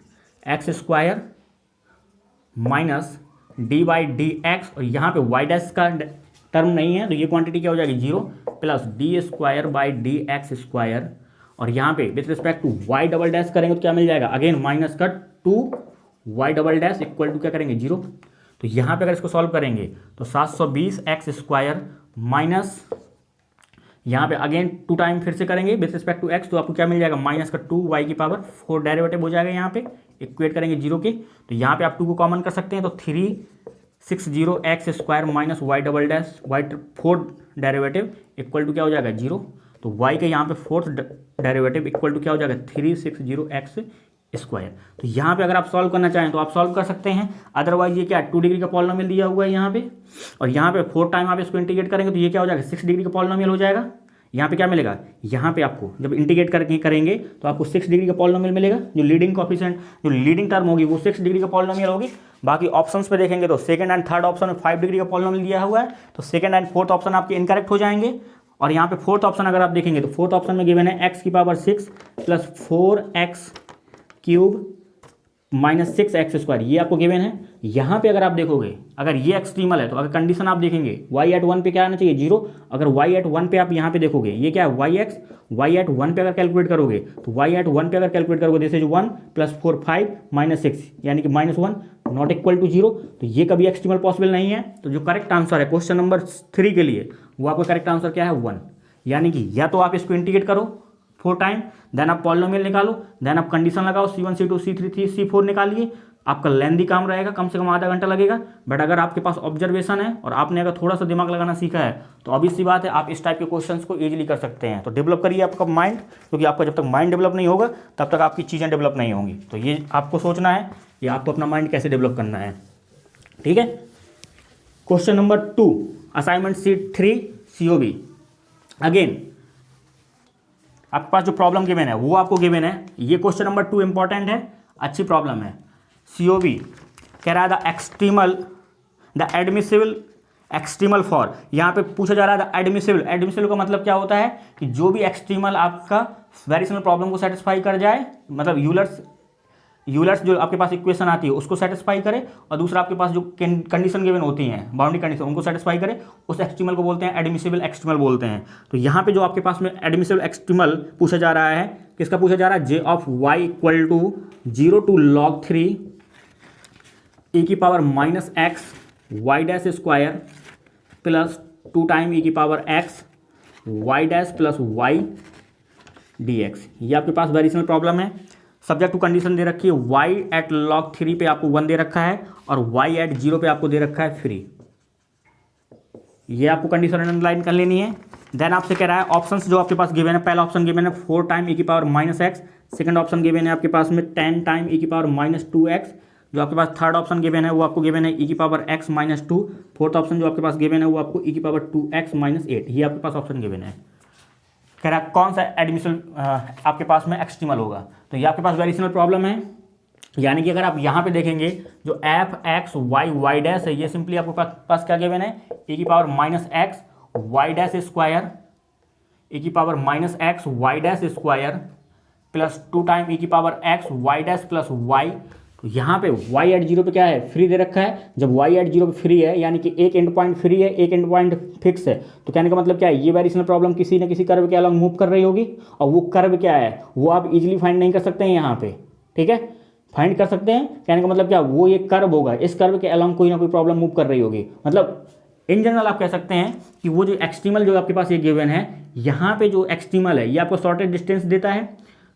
[SPEAKER 1] x square minus d by d x, और यहाँ पे वाई डैश का टर्म नहीं है तो ये क्वांटिटी क्या हो जाएगी 0 plus d square by d x square, और यहाँ पे with respect to y double dash करेंगे तो क्या मिल जाएगा अगेन माइनस का 2 y double dash equal to क्या करेंगे 0। तो यहाँ पे अगर इसको सॉल्व करेंगे तो 720 एक्स स्क्वायर माइनस यहाँ पे अगेन 2 टाइम फिर से करेंगे विथ रिस्पेक्ट टू एक्स, तो आपको क्या मिल जाएगा माइनस का 2 वाई की पावर 4 डेरिवेटिव हो जाएगा यहाँ पे इक्वेट करेंगे 0 के। तो यहाँ पे आप 2 को कॉमन कर सकते हैं तो 360 x square minus y double dash y 4 derivative equal to क्या हो जाएगा 0। तो वाई के यहाँ पे 4th डेरिवेटिव इक्वल टू क्या हो जाएगा 360 एक्स स्क्वायर। तो यहाँ पे अगर आप सॉल्व करना चाहें तो आप सॉल्व कर सकते हैं, अदरवाइज ये क्या 2 डिग्री का पॉलिनोमियल दिया हुआ है यहाँ पे, और यहाँ पे 4 टाइम आप इसको इंटीग्रेट करेंगे तो ये क्या हो जाएगा 6 डिग्री का पॉलिनोमियल हो जाएगा। यहाँ पे क्या मिलेगा, यहाँ पे आपको जब इंटीग्रेट करके करेंगे तो आपको 6 डिग्री का पॉलिनोमियल मिलेगा। जो लीडिंग कोएफिशिएंट जो लीडिंग टर्म होगी वो 6 डिग्री का पॉलिनोमियल होगी। बाकी ऑप्शंस पे देखेंगे तो सेकंड एंड थर्ड ऑप्शन में 5 डिग्री का पॉलिनोमियल दिया हुआ है, तो सेकंड एंड फोर्थ ऑप्शन आपके इनकरेक्ट हो जाएंगे। और यहाँ पे फोर्थ ऑप्शन अगर आप देखेंगे तो फोर्थ ऑप्शन में गिवन है एक्स की power 6 plus 4x cube minus 6x square, ये आपको गिवन है। यहाँ पे अगर आप देखोगे अगर ये एक्सट्रीमल है तो अगर कंडीशन आप देखेंगे y एट 1 पे क्या आना चाहिए 0। अगर y एट 1 पे आप यहाँ पे देखोगे ये क्या है y एट 1 पे अगर कैलकुलेट करोगे तो y एट 1 पे अगर कैलकुलेट करोगे दिस इज 1 प्लस 4 5 माइनस 6 यानी कि -1 नॉट इक्वल टू 0, तो ये कभी एक्सट्रीमल पॉसिबल नहीं है। तो जो करेक्ट आंसर है क्वेश्चन नंबर 3 के लिए वो आपका करेक्ट आंसर क्या है 1, यानी कि या तो आप इसको इंटीग्रेट करो 4 टाइम, देन आप पॉलिनोमियल निकालो, देन आप कंडीशन लगाओ C1 C2 C3 C4 निकालिए, आपका लेंदी काम रहेगा, कम से कम आधा घंटा लगेगा। बट अगर आपके पास ऑब्जर्वेशन है और आपने अगर थोड़ा सा दिमाग लगाना सीखा है तो ऑब्वियस सी बात है आप इस टाइप के क्वेश्चंस को ईजिली कर सकते हैं। तो डेवलप करिए आपका माइंड, क्योंकि आपका जब तक माइंड डेवलप नहीं होगा तब तक आपकी चीज़ें डेवलप नहीं होंगी। तो ये आपको सोचना है कि आपको अपना माइंड कैसे डेवलप करना है। ठीक है। Question number 2 assignment sheet 3 COB। Again आपके पास जो प्रॉब्लम गिवन है वो आपको गिवन है। ये क्वेश्चन नंबर 2 इंपॉर्टेंट है, अच्छी प्रॉब्लम है। COB कह रहा है द एडमिसिबल एक्सट्रीमल फॉर, यहाँ पे पूछा जा रहा है द एडमिसिबल। एडमिसिबल का मतलब क्या होता है कि जो भी एक्सट्रीमल आपका वेरिएशनल प्रॉब्लम को सेटिस्फाई कर जाए, मतलब यूलर्स जो आपके पास इक्वेशन आती है उसको सेटिस्फाई करे, और दूसरा आपके पास जो कंडीशन गिवन होती हैं बाउंड्री कंडीशन उनको सेटिस्फाई करे, उस एक्सट्रीमल को बोलते हैं एडमिसिबल एक्सट्रीमल बोलते हैं। तो यहाँ पे जो आपके पास में एडमिसिबल एक्सट्रीमल पूछा जा रहा है, किसका पूछा जा रहा है, j of y equal to 0 to log 3 e की power minus x y dash square plus 2 time e की power x y dash plus y dx। ये आपके पास वेरिएशनल प्रॉब्लम है। सब्जेक्ट टू कंडीशन दे रखी है, y एट log 3 पे आपको 1 दे रखा है और y एट 0 पे आपको दे रखा है 3। ये आपको कंडीशन अंडरलाइन कर लेनी है। देन आपसे कह रहा है ऑप्शंस जो आपके पास गिवन है, पहला ऑप्शन गिवन है 4 टाइम e की power minus x, second option given है आपके पास में 10 टाइम e की पावर माइनस 2x, जो आपके पास थर्ड ऑप्शन गिवन है वो आपको गिवन है e की power x minus 2, fourth option जो आपके पास गिवन है वो आपको e की पावर 2x माइनस 8। ये आपके पास ऑप्शन गिवन है। कह रहा है कौन सा एडमिशन आपके पास में एक्सट्रीमल होगा। तो ये आपके पास वेरिएशनल प्रॉब्लम है, यानी कि अगर आप यहाँ पे देखेंगे जो f x y y dash है, ये सिंपली आपके पास क्या गिवन है, e की power minus x y dash square, e की power minus x y dash square plus 2 time e की power x y dash plus y. तो यहाँ पे y एट 0 पे क्या है, फ्री दे रखा है। जब y एट 0 पे फ्री है यानी कि एक एंड पॉइंट फ्री है, एक एंड पॉइंट फिक्स है, तो कहने का मतलब क्या है, ये वेरिएशनल प्रॉब्लम किसी न किसी कर्व के अलॉन्ग मूव कर रही होगी, और वो कर्व क्या है वो आप इजीली फाइंड नहीं कर सकते हैं यहाँ पे। ठीक है, फाइंड कर सकते हैं, कहने का मतलब क्या, वो एक कर्व होगा, इस कर्व के अलॉन्ग कोई ना कोई प्रॉब्लम मूव कर रही होगी। मतलब इन जनरल आप कह सकते हैं कि वो जो एक्सट्रीमल जो आपके पास ये गिवन है, यहाँ पे जो एक्सट्रीमल है ये आपको शॉर्टेज डिस्टेंस देता है,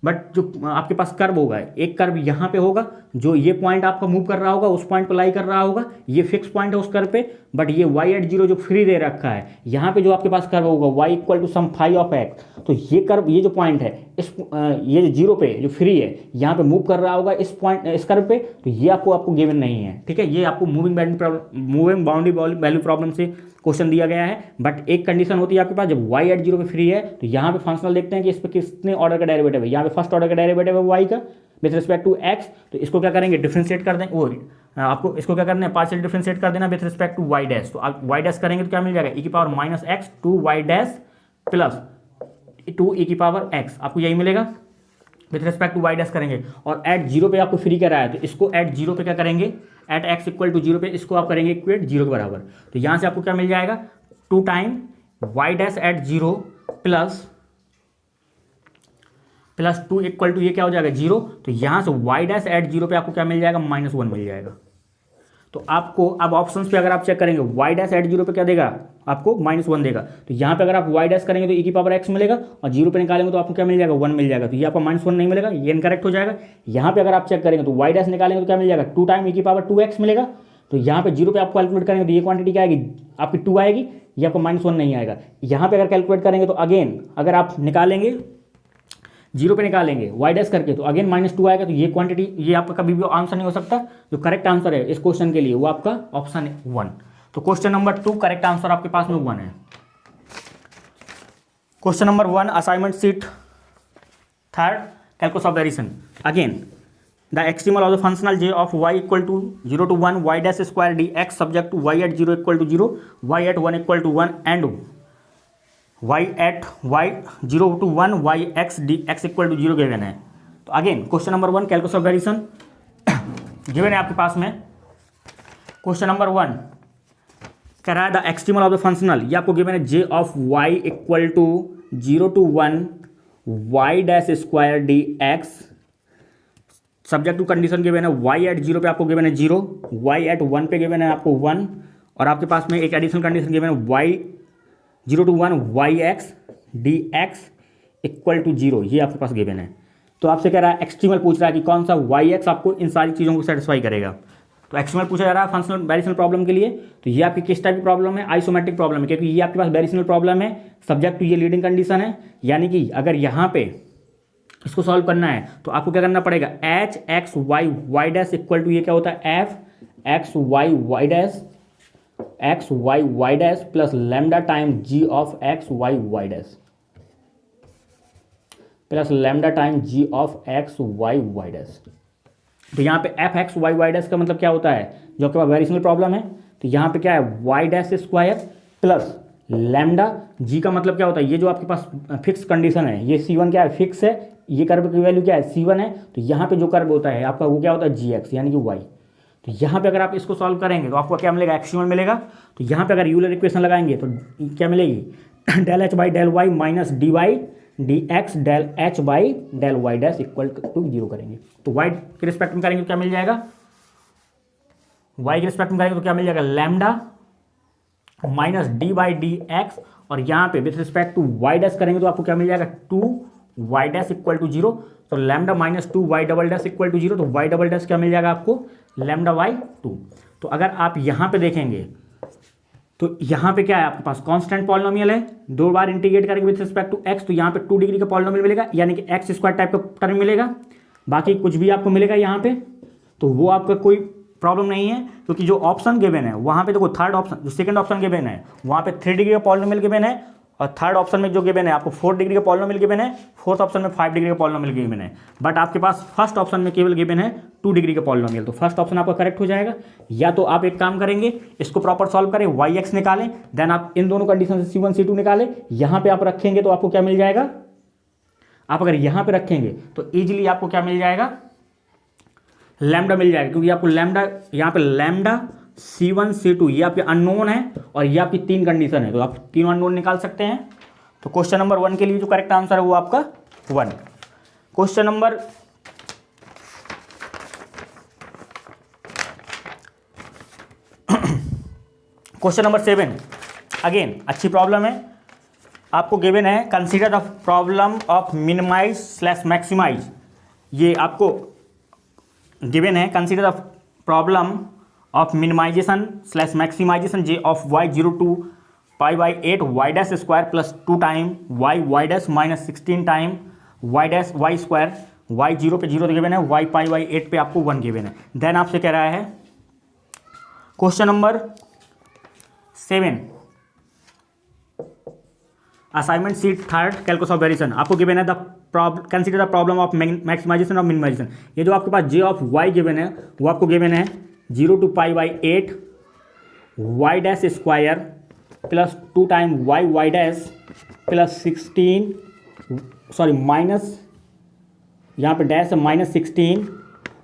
[SPEAKER 1] बट जो आपके पास कर्व होगा, एक कर्व यहाँ पे होगा, जो ये पॉइंट आपका मूव कर रहा होगा उस पॉइंट पर लाई कर रहा होगा, ये फिक्स पॉइंट है उस कर्व पे। बट ये y एट 0 जो फ्री दे रखा है, यहाँ पे जो आपके पास कर्व होगा y equal to some phi of x, तो ये कर्व, ये जो पॉइंट है इस ये जो 0 पे जो फ्री है यहाँ पे मूव कर रहा होगा इस पॉइंट इस कर्व पे, तो ये आपको गिवन नहीं है। ठीक है, ये आपको मूविंग बाउंड्री वैल्यू प्रॉब्लम से क्वेश्चन दिया गया है। बट एक कंडीशन होती है आपके पास, जब y एट 0 पे फ्री है तो यहाँ पे फंक्शनल देखते हैं कि इस पे कितने ऑर्डर का डेरिवेटिव है। यहाँ पे फर्स्ट ऑर्डर का डेरिवेटिव है y का विथ रिस्पेक्ट टू x, तो इसको क्या करेंगे, डिफरेंशिएट कर देंगे। वो आपको इसको क्या करना है, पार्शियल डिफरेंशिएट कर देना with respect to y dash. तो आप y डैश करेंगे तो क्या मिल जाएगा, e की power minus x 2y dash plus 2 e की पावर x, आपको यही मिलेगा with respect to y dash करेंगे। और एट 0 पे आपको फ्री कराया है तो इसको एट 0 पे क्या करेंगे, एट x इक्वल टू 0 पे इसको आप करेंगे इक्वेट 0 के बराबर। तो यहाँ से आपको क्या मिल जाएगा, 2 time y dash at 0 plus 2 equal to ये क्या हो जाएगा 0। तो यहाँ से y डैश एट 0 पे आपको क्या मिल जाएगा, माइनस 1 मिल जाएगा। तो आपको अब ऑप्शंस पे अगर आप चेक करेंगे y डैश एट 0 पे क्या देगा, आपको माइनस 1 देगा। तो यहाँ पे अगर आप y डैश करेंगे तो e की पावर x मिलेगा, और 0 पे निकालेंगे तो आपको क्या मिल जाएगा, 1 मिल जाएगा। तो ये आपको माइनस 1 नहीं मिलेगा, ये इनकरेक्ट हो जाएगा। यहाँ पे अगर आप चेक करेंगे तो y डैश निकालेंगे तो क्या मिल जाएगा, 2 टाइम e की पावर 2x मिलेगा। तो यहाँ पे 0 पे आप कैलकुलेट करेंगे तो ये क्वांटिटी क्या आएगी, आपकी 2 आएगी, ये आपको माइनस 1 नहीं आएगा। यहाँ पे अगर कैलकुलेट करेंगे तो अगेन अगर आप निकालेंगे 0 पे निकालेंगे y डैश करके तो अगेन माइनस 2 आएगा। तो ये क्वांटिटी, ये आपका कभी भी आंसर नहीं हो सकता। जो करेक्ट आंसर है इस क्वेश्चन के लिए वो आपका ऑप्शन 1। तो क्वेश्चन नंबर 2 करेक्ट आंसर आपके पास में 1 है। Question number 1 assignment sheet 3 calculus of variation. Again the extremal of the functional j of y equal to 0 to 1 y dash square dx subject to y at 0 equal to 0, y at 1 equal to 1 and y एट y 0 to 1 y x dx equal to 0 given है। तो again question number 1 calculus of variation given है आपके पास में। Question number 1 कह रहा है the extremal of the functional, ये आपको गिवन है j of y equal to 0 to 1 y dash square dx subject to condition given है y एट 0 पे आपको गिवन है 0, y एट 1 पे गिवन है आपको 1, और आपके पास में एक एडिशनल कंडीशन गिवन है y 0 to 1 y x dx equal to 0, ये आपके पास गिवन है। तो आपसे कह रहा है एक्सट्रीमल पूछ रहा है कि कौन सा वाई एक्स आपको इन सारी चीज़ों को सेटिस्फाई करेगा। तो एक्सट्रीमल पूछा जा रहा है फंक्शनल वेरिएशनल प्रॉब्लम के लिए। तो ये आपकी किस टाइप की प्रॉब्लम है? आइसोमेट्रिक प्रॉब्लम है, क्योंकि ये आपके पास वेरिएशनल प्रॉब्लम है, सब्जेक्ट टू ये लीडिंग कंडीशन है। यानी कि अगर यहाँ पे इसको सॉल्व करना है तो आपको क्या करना पड़ेगा? H x y y dash equal to ये क्या होता है? F x y y dash plus lambda time g of x y y dash plus lambda time g of x y y dash. तो यहाँ पे f x y y dash का मतलब क्या होता है? जो आपके पास वेरिएशनल प्रॉब्लम है, तो यहाँ पे क्या है? Y dash square plus lambda g का मतलब क्या होता है? ये जो आपके पास फिक्स कंडीशन है, ये C1 क्या है? फिक्स है। ये कर्व की वैल्यू क्या है? C1 है। तो यहाँ पे जो कर्व होता है आपका वो क्या होता है? जी एक्स यानी कि वाई। तो यहाँ पे अगर आप इसको सॉल्व करेंगे तो आपको क्या मिलेगा? एक्सट्रीमल मिलेगा। तो यहाँ पे अगर यूलर इक्वेशन लगाएंगे तो क्या मिलेगी? Del h by del y minus d y d x del h by del y dash equal to 0 करेंगे। तो वाई के रिस्पेक्ट में करेंगे तो क्या मिल जाएगा? वाई के रिस्पेक्ट में करेंगे तो क्या मिल जाएगा? Lambda minus d by d x, और यहाँ पे with respect to y dash करेंगे तो आपको क्या मिल जाएगा? 2 वाई डैश इक्वल टू 0। तो lambda minus 2 y double dash equal to 0। तो वाई डबल डैश क्या मिल जाएगा आपको? Lambda y 2। तो अगर आप यहाँ पे देखेंगे तो यहाँ पे क्या है आपके पास? कांस्टेंट पॉलिनोमियल है, 2 बार इंटीग्रेट करेंगे विथ रिस्पेक्ट टू एक्स, तो यहाँ पे 2 डिग्री का पॉलिनोमियल मिलेगा, यानी कि एक्स स्क्वायर टाइप का टर्म मिलेगा। बाकी कुछ भी आपको मिलेगा यहाँ पे, तो वो आपका कोई प्रॉब्लम नहीं है, क्योंकि जो ऑप्शन गिवन है वहाँ पे देखो, थर्ड ऑप्शन जो सेकंड ऑप्शन गिवन है वहाँ पे 3 डिग्री का पॉलिनोमियल गिवन है, और थर्ड ऑप्शन में जो गिवन है आपको 4 डिग्री का पॉलिनोमियल गिवन है, फोर्थ ऑप्शन में 5 डिग्री का पॉलिनोमियल गिवन है। बट आपके पास फर्स्ट ऑप्शन में केवल गिवन है 2 डिग्री का पॉलिनोमियल। तो फर्स्ट ऑप्शन आपका करेक्ट हो जाएगा। या तो आप एक काम करेंगे, इसको प्रॉपर सॉल्व करें, वाई एक्स निकालें, देन आप इन दोनों कंडीशन से C1 C2 निकालें, यहाँ पे आप रखेंगे तो आपको क्या मिल जाएगा? आप अगर यहाँ पे रखेंगे तो ईजिली आपको क्या मिल जाएगा? लैम्डा मिल जाएगा, क्योंकि आपको लैम्डा यहाँ पे लैम्डा C1 C2 ये आपके अननोन है, और ये आपकी 3 कंडीशन है, तो आप तीनों अननोन निकाल सकते हैं। तो क्वेश्चन नंबर 1 के लिए जो करेक्ट आंसर है वो आपका 1। क्वेश्चन नंबर 7 अगेन अच्छी प्रॉब्लम है। आपको गिवन है consider the problem of minimise slash maximise. ये आपको गिवन है consider the problem of minimisation slash maximisation J of y 0 to pi by 8 y dash square plus 2 time y dash minus 16 time y dash y square. Y 0 पे 0 given है, Y pi by 8 पे आपको 1 given है। Then आपसे कह रहा है question number 7 assignment sheet third calculus of variation. आपको गिवन है the consider the problem of maximisation और मिनिमाइजेशन। ये जो आपके पास जे ऑफ वाई गिवन है वो आपको गिवन है 0 to pi by 8 y dash square plus 2 time y dash plus 16 minus, यहाँ पे डैश है minus 16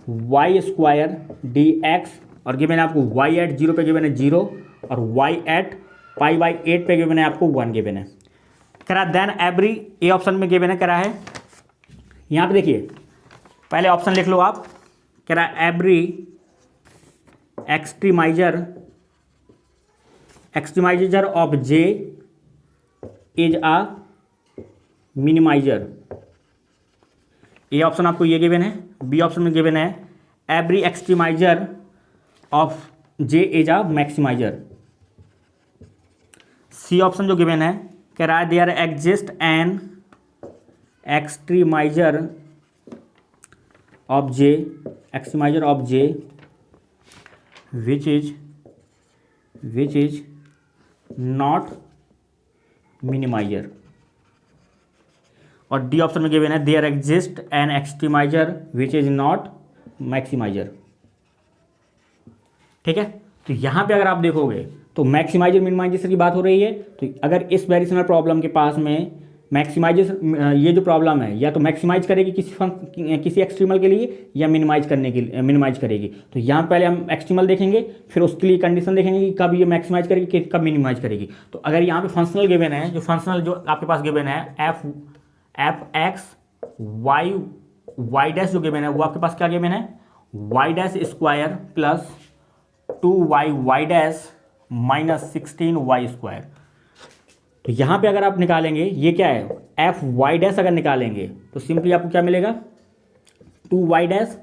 [SPEAKER 1] y square d x, और गिवन है आपको वाई एट 0 पे गिवन है 0, और वाई एट पाई बाई 8 पे गिवन है आपको 1 गिवन है। कह रहा है देन एवरी, ए ऑप्शन में गिवन है, कह रहा है यहाँ पे देखिए पहले ऑप्शन लिख लो आप। कह रहा है every extremizer of j is a minimizer. A option आपको ये गिवन है। बी ऑप्शन में गिवन है every extremizer of j is a maximizer. C option जो गिवन है कह रहा है there exist an extremizer of j which is not minimizer। और डी ऑप्शन में गिवन है there exist an extremizer which is not maximizer. ठीक है, तो यहाँ पे अगर आप देखोगे तो मैक्सिमाइजर मिनिमाइजेशन की बात हो रही है। तो अगर इस वेरिएशनल प्रॉब्लम के पास में मैक्सिमाइजेशन, ये जो प्रॉब्लम है या तो मैक्सिमाइज करेगी किसी एक्सट्रीमल के लिए या मिनिमाइज करेगी। तो यहाँ पहले हम एक्सट्रीमल देखेंगे, फिर उसके लिए कंडीशन देखेंगे कि कब ये मैक्सिमाइज करेगी कब मिनिमाइज करेगी। तो अगर यहाँ पे फंक्शनल गिवन है, जो फंक्शनल जो आपके पास गिवन है एफ एक्स वाई डैश जो गिवन है वो आपके पास क्या गिवन है? Y dash square plus 2 y dash minus 16 y square. तो यहाँ पे अगर आप निकालेंगे ये क्या है? एफ वाई डैश अगर निकालेंगे तो सिंपली आपको क्या मिलेगा? Two y dash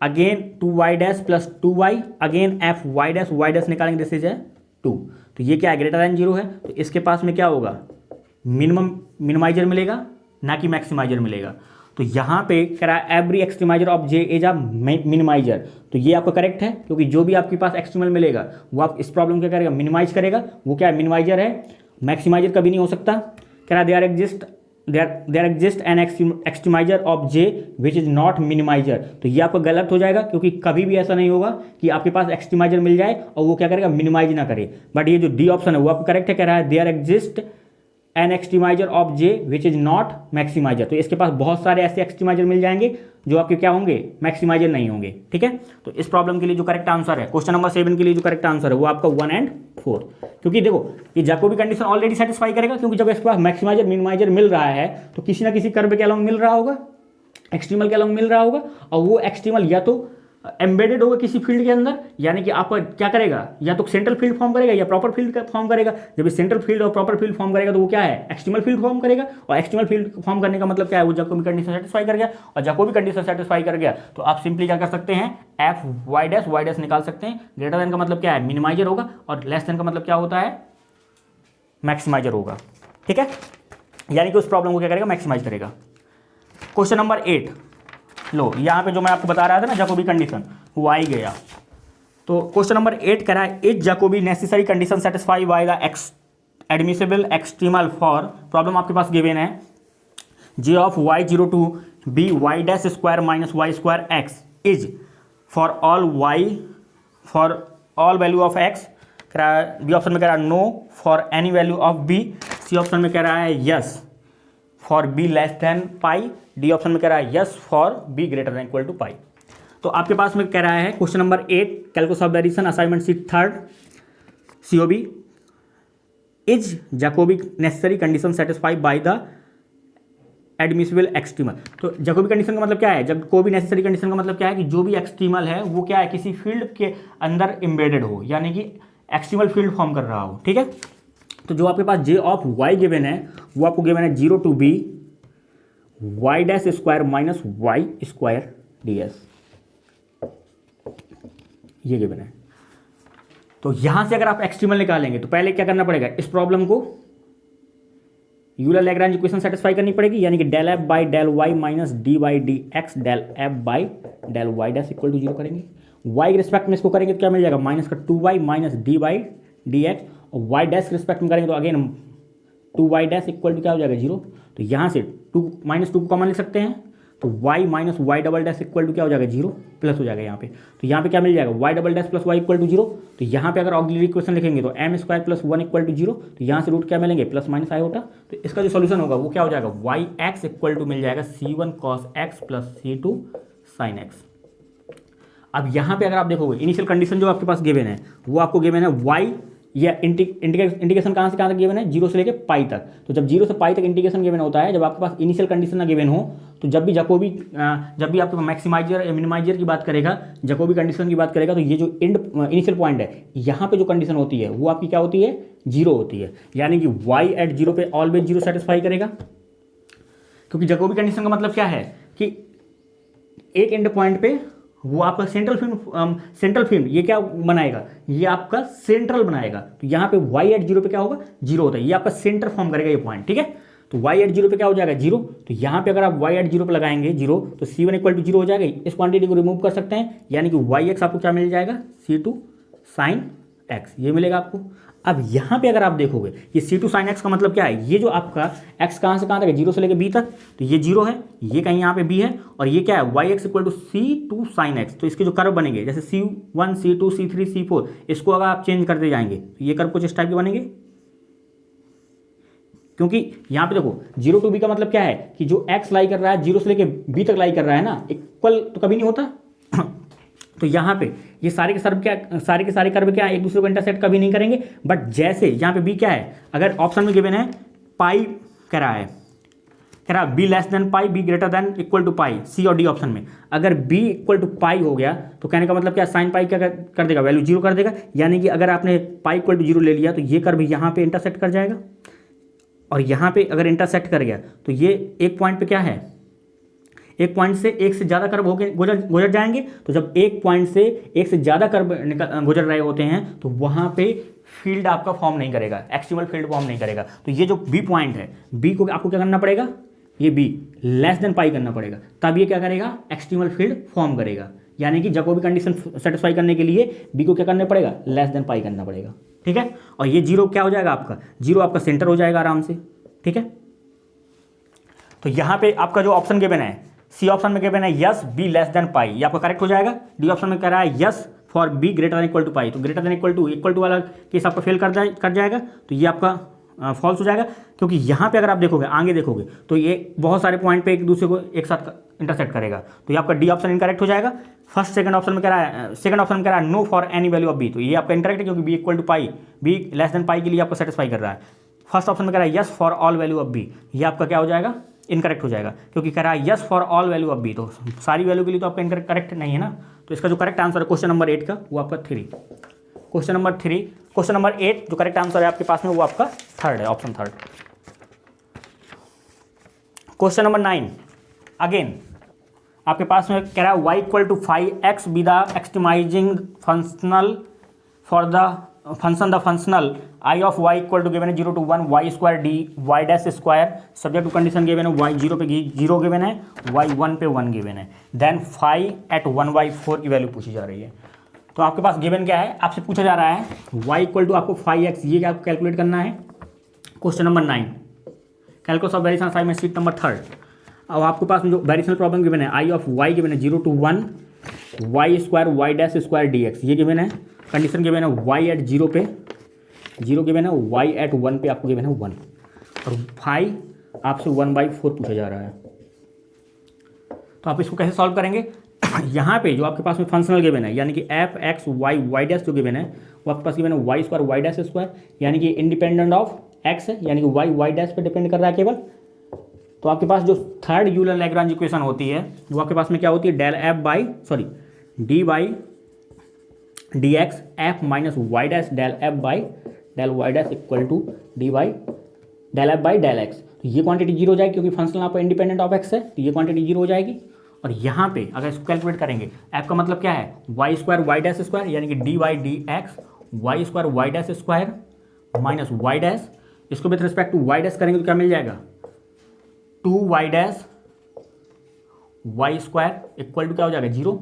[SPEAKER 1] again two y dash plus two y again f y dash निकालेंगे, दिस इज है 2। तो ये क्या है, ग्रेटर दैन 0 है, तो इसके पास में क्या होगा, मिनिमाइजर मिलेगा ना कि मैक्सिमाइजर मिलेगा। तो यहाँ पे कह रहा है every extremizer of j is a minimizer, तो ये आपका करेक्ट है, क्योंकि जो भी आपके पास एक्सट्रीमल मिलेगा वो आप इस प्रॉब्लम क्या करेगा, मिनिमाइज करेगा, वो क्या है, मिनिमाइजर है, मैक्सिमाइजर कभी नहीं हो सकता। कह रहा है there exist an extremizer of j which is not minimizer, तो ये आपका गलत हो जाएगा, क्योंकि कभी भी ऐसा नहीं होगा कि आपके पास एक्सट्रीमाइजर मिल जाए और वो क्या करेगा, मिनिमाइज ना करे। बट ये जो डी ऑप्शन है वो आपका करेक्ट है, कह रहा है there exist an extremizer of j which is not maximizer, तो इसके पास बहुत सारे ऐसे एक्सट्रीमाइजर मिल जाएंगे जो आपके क्या होंगे, मैक्सिमाइजर नहीं होंगे। ठीक है, तो इस प्रॉब्लम के लिए जो करेक्ट आंसर है, क्वेश्चन नंबर 7 के लिए जो करेक्ट आंसर है वो आपका 1 और 4, क्योंकि देखो ये जैकोबी कंडीशन ऑलरेडी सेटिस्फाई करेगा, क्योंकि जब इसके पास मैक्सिमाइजर मिनिमाइजर मिल रहा है तो किसी ना किसी कर्व के अलोंग मिल रहा होगा, एक्सट्रीमल के अलोंग मिल रहा होगा, और वो एक्सट्रीमल या तो एम्बेडेड होगा किसी फील्ड के अंदर, यानी कि आपका क्या करेगा, या तो सेंट्रल फील्ड फॉर्म करेगा या प्रॉपर फील्ड फॉर्म करेगा। जब ये सेंट्रल फील्ड और प्रॉपर फील्ड फॉर्म करेगा तो वो क्या है, एक्सट्रीमल फील्ड फॉर्म करेगा, और एक्सट्रीमल फील्ड फॉर्म करने का मतलब क्या है, वो जैकोबी कंडीशन सेटिस्फाई कर गया, और जैकोबी कंडीशन सेटिस्फाई कर गया तो आप सिंपली क्या कर सकते हैं, एफ वाई डैश निकाल सकते हैं। ग्रेटर देन का मतलब क्या है, मिनिमाइजर होगा, और लेस देन का मतलब क्या होता है, मैक्सिमाइजर होगा। ठीक है, यानी कि उस प्रॉब्लम को क्या करेगा, मैक्सिमाइज करेगा। क्वेश्चन नंबर 8 लो, यहाँ पे जो मैं आपको बता रहा था ना जैकोबी कंडीशन, वो आ ही गया। तो क्वेश्चन नंबर 8 कह रहा है is Jacobi necessary condition satisfy by the admissible extremal for, problem आपके पास गिवन है, j of y zero to b y dash square minus y square x is for all value of x, कह रहा है B option में कह रहा है no for any value of b, C option में कह रहा है yes for b less than pi, D option में कह रहा है yes for b greater than equal to pi. तो आपके पास में कह रहा है question number 8 calculus of variation assignment sheet 3 COB is Jacobi necessary condition satisfied by the admissible extremal. तो जैकोबी कंडीशन का मतलब क्या है, जैकोबी नेसेसरी कंडीशन का मतलब क्या है कि जो भी एक्सट्रीमल है वो क्या है, किसी फील्ड के अंदर एम्बेडेड हो, यानी कि एक्सट्रीमल फील्ड फॉर्म कर रहा हो। ठीक है, तो जो आपके पास जे ऑफ वाई गिवन है वो आपको गिवन है 0 to b y dash square minus y square ds, ये गिवन है। तो यहां से अगर आप एक्सट्रीमल निकालेंगे तो पहले क्या करना पड़ेगा, इस प्रॉब्लम को यूलर लैग्रेंज इक्वेशन सेटिस्फाई करनी पड़ेगी, यानी कि del f by del y minus d by d x del f by del y dash equal to 0 करेंगे। वाई के रिस्पेक्ट में इसको करेंगे तो क्या मिल जाएगा, माइनस का 2y minus d by d x, और वाई डैश के रिस्पेक्ट में करेंगे तो again 2y dash equal to क्या हो जाएगा 0। तो यहाँ से 2 - 2 को कॉमन लिख सकते हैं, तो y minus y double dash equal to क्या हो जाएगा 0 प्लस हो जाएगा यहाँ पे। तो यहाँ पे क्या मिल जाएगा, y double dash plus y equal to 0। तो यहाँ पे अगर ऑक्सिलरी इक्वेशन लिखेंगे तो m square plus 1 equal to 0, तो यहाँ से रूट क्या मिलेंगे, प्लस माइनस आयोटा। तो इसका जो सोल्यूशन होगा वो क्या हो जाएगा, वाई एक्स इक्वल टू मिल जाएगा c1 cos x plus c2 sine x. अब यहाँ पे अगर आप देखोगे इनिशियल कंडीशन जो आपके पास गिवन है वो आपको गिवन है y, या इंटीग्रेशन कहाँ से कहाँ तक गिवन है, 0 से लेके पाई तक। तो जब 0 से पाई तक इंटीग्रेशन गिवन होता है, जब आपके पास इनिशियल कंडीशन ना गिवन हो, तो जब भी आपके मैक्सिमाइजर या मिनिमाइजर की बात करेगा, जैकोबी कंडीशन की बात करेगा, तो ये जो इनिशियल पॉइंट है यहाँ पे जो कंडीशन होती है वो आपकी क्या होती है, 0 होती है, यानी कि y एट 0 पे ऑलवेज 0 सेटिस्फाई करेगा। क्योंकि जैकोबी कंडीशन का मतलब क्या है कि एक एंड पॉइंट पे वो आपका सेंट्रल फील्ड ये क्या बनाएगा, ये आपका सेंट्रल बनाएगा। तो यहाँ पे y एट 0 पे क्या होगा, 0 होता है, ये आपका सेंटर फॉर्म करेगा ये पॉइंट। ठीक है, तो y एट 0 पे क्या हो जाएगा 0। तो यहाँ पे अगर आप y एट 0 पे लगाएंगे 0, तो c1 इक्वल टू 0 हो जाएगा। इस क्वांटिटी को रिमूव कर सकते हैं, यानी कि y एक्स आपको क्या मिल जाएगा, c2 साइन एक्स, ये मिलेगा आपको। अब यहाँ पे अगर आप देखोगे ये c2 साइन एक्स का मतलब क्या है, ये जो आपका x कहाँ से कहाँ तक है, 0 से लेकर b तक, तो ये 0 है, ये कहीं यहाँ पे b है, और ये क्या है y x equal to c2 sine x. तो इसके जो कर्व बनेंगे जैसे c1 c2 c3 c4, इसको अगर आप चेंज करते जाएंगे तो ये कर्व कुछ इस टाइप के बनेंगे। क्योंकि यहाँ पे देखो 0 to b का मतलब क्या है कि जो x लाई कर रहा है 0 से लेकर b तक लाई कर रहा है ना, इक्वल तो कभी नहीं होता। तो यहाँ पे ये सारे के सारे कर्व क्या एक दूसरे को इंटरसेक्ट कभी नहीं करेंगे। बट जैसे यहाँ पे b क्या है, अगर ऑप्शन में गिवन है पाई कह रहा है b less than pi, b greater than equal to pi, c और d ऑप्शन में अगर b इक्वल टू पाई हो गया तो कहने का मतलब क्या, साइन पाई क्या कर देगा, वैल्यू 0 कर देगा। यानी कि अगर आपने पाई इक्वल टू 0 ले लिया तो ये कर्व यहाँ पे इंटरसेक्ट कर जाएगा, और यहाँ पे अगर इंटरसेक्ट कर गया तो ये एक पॉइंट पे क्या है, एक पॉइंट से एक से ज़्यादा कर्व होकर गुजर जाएंगे, तो जब एक पॉइंट से एक से ज़्यादा कर्व गुजर रहे होते हैं तो वहाँ पे फील्ड आपका फॉर्म नहीं करेगा, एक्सट्रीमल फील्ड फॉर्म नहीं करेगा। तो ये जो बी पॉइंट है, बी को आपको क्या करना पड़ेगा, ये बी लेस देन पाई करना पड़ेगा, तब ये क्या करेगा, एक्सट्रीमल फील्ड फॉर्म करेगा। यानी कि जैकोबी कंडीशन सेटिस्फाई करने के लिए बी को क्या करना पड़ेगा, लेस देन पाई करना पड़ेगा। ठीक है, और ये जीरो क्या हो जाएगा आपका, जीरो आपका सेंटर हो जाएगा आराम से। ठीक है, तो यहाँ पे आपका जो ऑप्शन गिवन है, सी ऑप्शन में गिवन है यस बी लेस देन पाई, ये आपका करेक्ट हो जाएगा। डी ऑप्शन में कह रहा है yes for b greater than equal to pi, तो ग्रेटर देन इक्वल टू वाला केस आपका फेल कर जाएगा, तो ये आपका फॉल्स हो जाएगा। क्योंकि यहाँ पे अगर आप देखोगे, आगे देखोगे तो ये बहुत सारे पॉइंट पे एक दूसरे को एक साथ इंटरसेक्ट करेगा, तो ये आपका डी ऑप्शन इनकरेक्ट हो जाएगा। फर्स्ट सेकंड ऑप्शन में कह रहा है, सेकंड ऑप्शन में कह रहा है no for any value of b, तो ये आपका इनकरेक्ट है क्योंकि b equal to pi, b less than pi के लिए आपको सेटिस्फाई कर रहा है। फर्स्ट ऑप्शन में कह रहा है yes for all value of b, ये आपका क्या हो जाएगा, इनकरेक्ट हो जाएगा, क्योंकि कह रहा है yes for all value of b, तो सारी वैल्यू के लिए तो आपका करेक्ट नहीं है ना। तो इसका जो करेक्ट आंसर है क्वेश्चन नंबर 8 का, वो आपका 3। क्वेश्चन नंबर 8 जो करेक्ट आंसर है आपके पास में, वो आपका 3rd है, option 3rd। Question number 9 again आपके पास में कह रहा है y equal to 5x be the extremizing functional for the functional I of y equal to given है 0 to 1 y square d y dash square, subject to condition given है y 0 पे 0 given है, y 1 पे 1 given है, then 5 at 1/4 की value पूछी जा रही है। तो आपके पास गिवन क्या है, आपसे पूछा जा रहा है y इक्वल टू आपको 5x, ये क्या आपको कैलकुलेट करना है। Question number 9 calculus of variation assignment sheet number 3rd। अब आपके पास में जो वेरिएशनल प्रॉब्लम गिवन है, आई ऑफ y गिवन है 0 to 1 y square y dash square d x, ये गिवन है। कंडीशन गिवन है y एट 0 पे 0 गिवन है, y एट 1 पे आपको गिवन है 1, और 5 आपसे 1/4 पूछा जा रहा है। तो आप इसको कैसे सॉल्व करेंगे यहाँ पे जो आपके पास में फंक्शनल गिवन है, यानी कि f x y y dash जो गिवन है, वो आपके पास गिवन है y square y dash square, यानी कि इंडिपेंडेंट ऑफ एक्स है, यानी कि वाई वाई डैश पे डिपेंड कर रहा है केवल। तो आपके पास जो थर्ड यूलर लैग्रांज इक्वेशन होती है, वो आपके पास में क्या होती है, del f by d by d x f minus y dash del f by del y dash equal to d y del f by del x. तो ये क्वांटिटी 0 हो जाएगी क्योंकि फंक्शनल आपका इंडिपेंडेंट ऑफ एक्स है, तो ये quantity 0 हो जाएगी। और यहाँ पे अगर इसको कैलकुलेट करेंगे, एफ का मतलब क्या है, y square y dash square, यानी कि d y d x y square y dash square minus y dash, इसको with respect to y dash करेंगे तो क्या मिल जाएगा, 2 y dash y square equal to क्या हो जाएगा 0।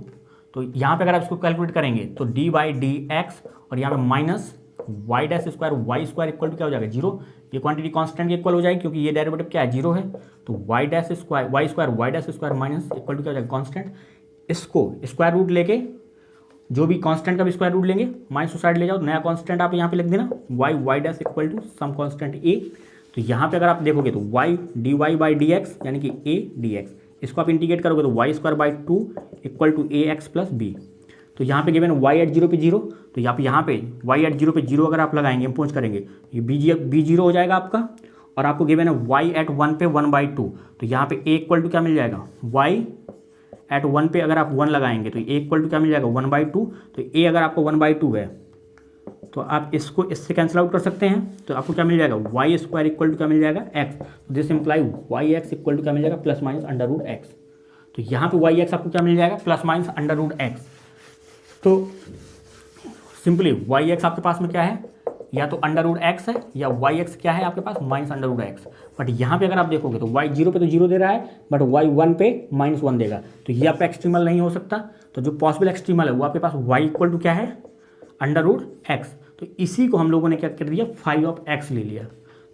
[SPEAKER 1] तो यहाँ पे अगर आप इसको कैलकुलेट करेंगे तो डी वाई डी एक्स और यहाँ पे minus y dash square y square equal to क्या हो जाएगा 0। ये क्वांटिटी कांस्टेंट के इक्वल हो जाएगी क्योंकि ये डेरिवेटिव क्या है 0 है। तो y dash square y dash square minus equal to क्या हो जाएगा कांस्टेंट। इसको स्क्वायर रूट लेके जो भी कांस्टेंट का भी स्क्वायर रूट लेंगे, माइनस साइड ले जाओ, नया कांस्टेंट आप यहाँ पे लिख देना y dash equal to some constant a. तो यहाँ पे अगर आप देखोगे तो y d y by d x यानी कि ए डी एक्स, इसको आप इंटीग्रेट करोगे तो y square by 2 equal to a x plus b. तो यहाँ पे गिवन वाई एट 0 पे 0, तो यहाँ पे वाई एट 0 पे 0 अगर आप लगाएंगे, इम्पोज करेंगे, ये बी 0 हो जाएगा आपका। और आपको गिवन है वाई एट 1 पे 1/2, तो यहाँ पे ए इक्वल टू क्या मिल जाएगा, वाई एट 1 पे अगर आप 1 लगाएंगे तो ए इक्वल टू क्या मिल जाएगा 1/2। तो ए अगर आपको 1/2 है तो आप इसको इससे कैंसिल आउट कर सकते हैं, तो आपको क्या मिल जाएगा वाई स्क्वायर इक्वल टू क्या मिल जाएगा एक्स। तो this imply y x equal to क्या मिल जाएगा plus minus under root x. तो यहाँ पे वाई एक्स आपको क्या मिल जाएगा plus minus under root x. तो सिंपली वाई एक्स आपके पास में क्या है, या तो अंडर रूट एक्स है या वाई एक्स क्या है आपके पास minus under root x. But यहाँ पे अगर आप देखोगे तो वाई 0 पे तो 0 दे रहा है, बट वाई 1 पे -1 देगा, तो ये आपका एक्सट्रीमल नहीं हो सकता। तो जो पॉसिबल एक्सट्रीमल है वो आपके पास वाई इक्वल टू क्या है अंडर रूट एक्स। तो इसी को हम लोगों ने क्या कर दिया, फाई ऑफ एक्स ले लिया।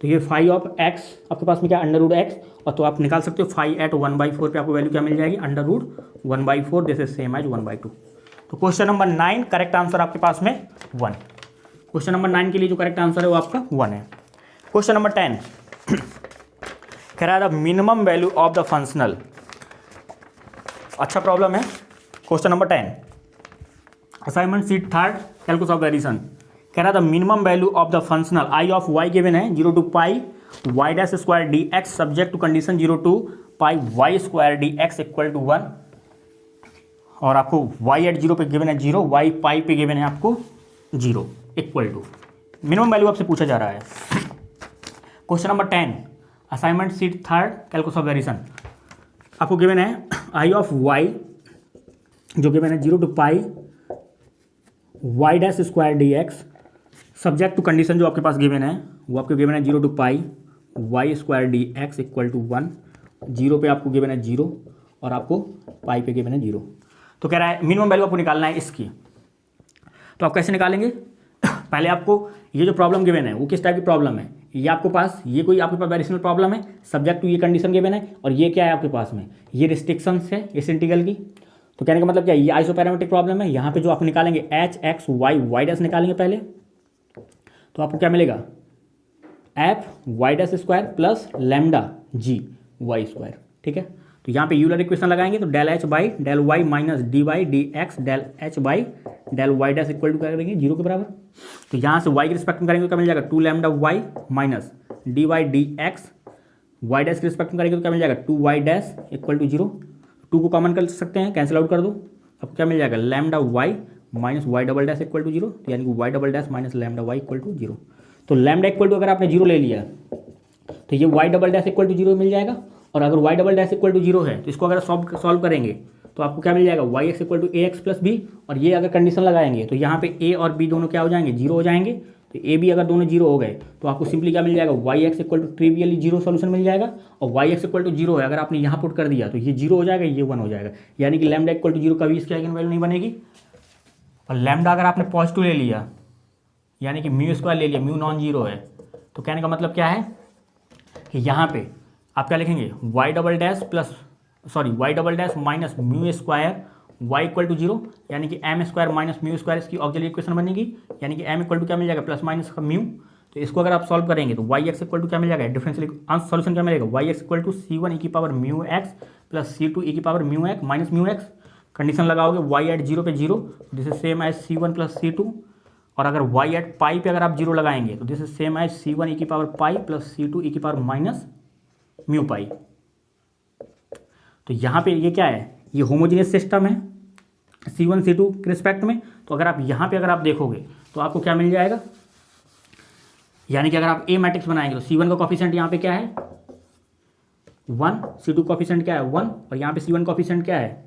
[SPEAKER 1] तो ये फाई ऑफ एक्स आपके पास में क्या अंडर रूट एक्स, और तो आप निकाल सकते हो फाई एट 1/4 पे आपको वैल्यू क्या मिल जाएगी under root 1/4, this is same as 1/2। तो क्वेश्चन नंबर 9 करेक्ट आंसर आपके पास में 1। क्वेश्चन नंबर 9 के लिए जो करेक्ट आंसर है वो आपका 1 है। क्वेश्चन नंबर 10 कह रहा है the minimum value of the functional. अच्छा प्रॉब्लम है। Question number 10 assignment sheet 3rd calculus of variation. कह रहा था minimum value of the functional I of y given है 0 to pi y dash square d x subject to condition 0 to pi y square d x equal to 1। और आपको Y at 0 पे given है 0, Y पाई पे given है आपको 0 equal to minimum value आपसे पूछा जा रहा है। Question number 10 assignment sheet 3rd calculus of variation. आपको गिवन है आई ऑफ वाई जो गिवन है 0 to pi y dash square d x subject to condition जो आपके पास गिवन है वो आपको गिवन है 0 to pi y square d x equal to 1। 0 पे आपको गिवन है 0 और आपको पाई पे गिवन है 0। तो कह रहा है मिनिमम वैल्यू आपको निकालना है इसकी। तो आप कैसे निकालेंगे? पहले आपको ये जो प्रॉब्लम गिवन है वो किस टाइप की प्रॉब्लम है, ये आपके पास ये कोई आपके पास वेरिएशनल प्रॉब्लम है, सब्जेक्ट टू ये कंडीशन गिवन है और ये क्या है आपके पास में, ये रिस्ट्रिक्शंस है इस इंटीग्रल की। तो कहने का मतलब क्या है, ये आइसोपैरामेट्रिक प्रॉब्लम है। यहाँ पे जो आप निकालेंगे h x y y dash निकालेंगे पहले, तो आपको क्या मिलेगा f y dash square plus lambda g y square. ठीक है, तो यहाँ पे यूलर इक्वेशन लगाएंगे तो del h by del y minus d y d x del h by del y dash equal to क्या करेंगे 0 के बराबर। तो यहाँ से वाई के रिस्पेक्ट में करेंगे तो क्या मिल जाएगा 2 lambda y minus d y d x, y dash के रिस्पेक्ट में करेंगे तो क्या मिल जाएगा 2 वाई डैश इक्वल टू 0। 2 को कॉमन कर सकते हैं, कैंसिल आउट कर दो, अब क्या मिल जाएगा lambda y minus y double dash equal to 0, यानी कि y double dash minus lambda y equal to 0। तो लैम्डा इक्वल टू अगर आपने 0 ले लिया तो ये y double dash equal to 0 मिल जाएगा। और अगर y double dash equal to 0 है तो इसको अगर सॉल्व करेंगे तो आपको क्या मिल जाएगा y x equal to a x plus b. और ये अगर कंडीशन लगाएंगे तो यहाँ पे ए और बी दोनों क्या हो जाएंगे 0 हो जाएंगे। तो ए बी अगर दोनों 0 हो गए तो आपको सिंपली क्या मिल जाएगा y x equal to trivially 0 solution मिल जाएगा। और वाई एक्स इक्वल टू 0 है, अगर आपने यहाँ पुट कर दिया तो ये 0 हो जाएगा, ये 1 हो जाएगा, यानी कि लैम्डा इक्वल टू 0 कभी इसकी आइगन वैल्यू नहीं बनेगी। और लैम्डा अगर आपने पॉजिटिव ले लिया यानी कि म्यू स्क्वायर ले लिया, म्यू नॉन जीरो है, तो कहने का मतलब क्या है कि यहाँ पे आप क्या लिखेंगे y double dash y double dash minus mu square y equal to 0, यानी कि m square minus mu square इसकी ऑक्सिलरी इक्वेशन बनेगी, यानी कि एम इक्वल टू क्या मिल जाएगा प्लस माइनस का म्यू। तो इसको अगर आप सॉल्व करेंगे तो वाई एक्स इक्वल टू क्या मिल जाएगा डिफरेंशियल सॉल्यूशन क्या मिलेगा y x equal to C1 e की power mu x plus C2 e की power mu x minus mu x. Condition लगाओगे वाई एट 0 पे 0, this is same as C1 plus C2। और अगर वाई एट पाई पे अगर आप 0 लगाएंगे तो this is same as C1 e की power pi plus C2 e की पावर माइनस म्यू पाई। तो यहाँ पे ये क्या है, ये होमोजीनियस सिस्टम है C1 C2 के रिस्पेक्ट में। तो अगर आप यहाँ पे अगर आप देखोगे तो आपको क्या मिल जाएगा, यानी कि अगर आप ए मैट्रिक्स बनाएंगे तो C1 का कॉफिशिएंट यहाँ पे क्या है 1, C2 कॉफिशिएंट क्या है 1 और यहाँ पे C1 कॉफिशिएंट क्या है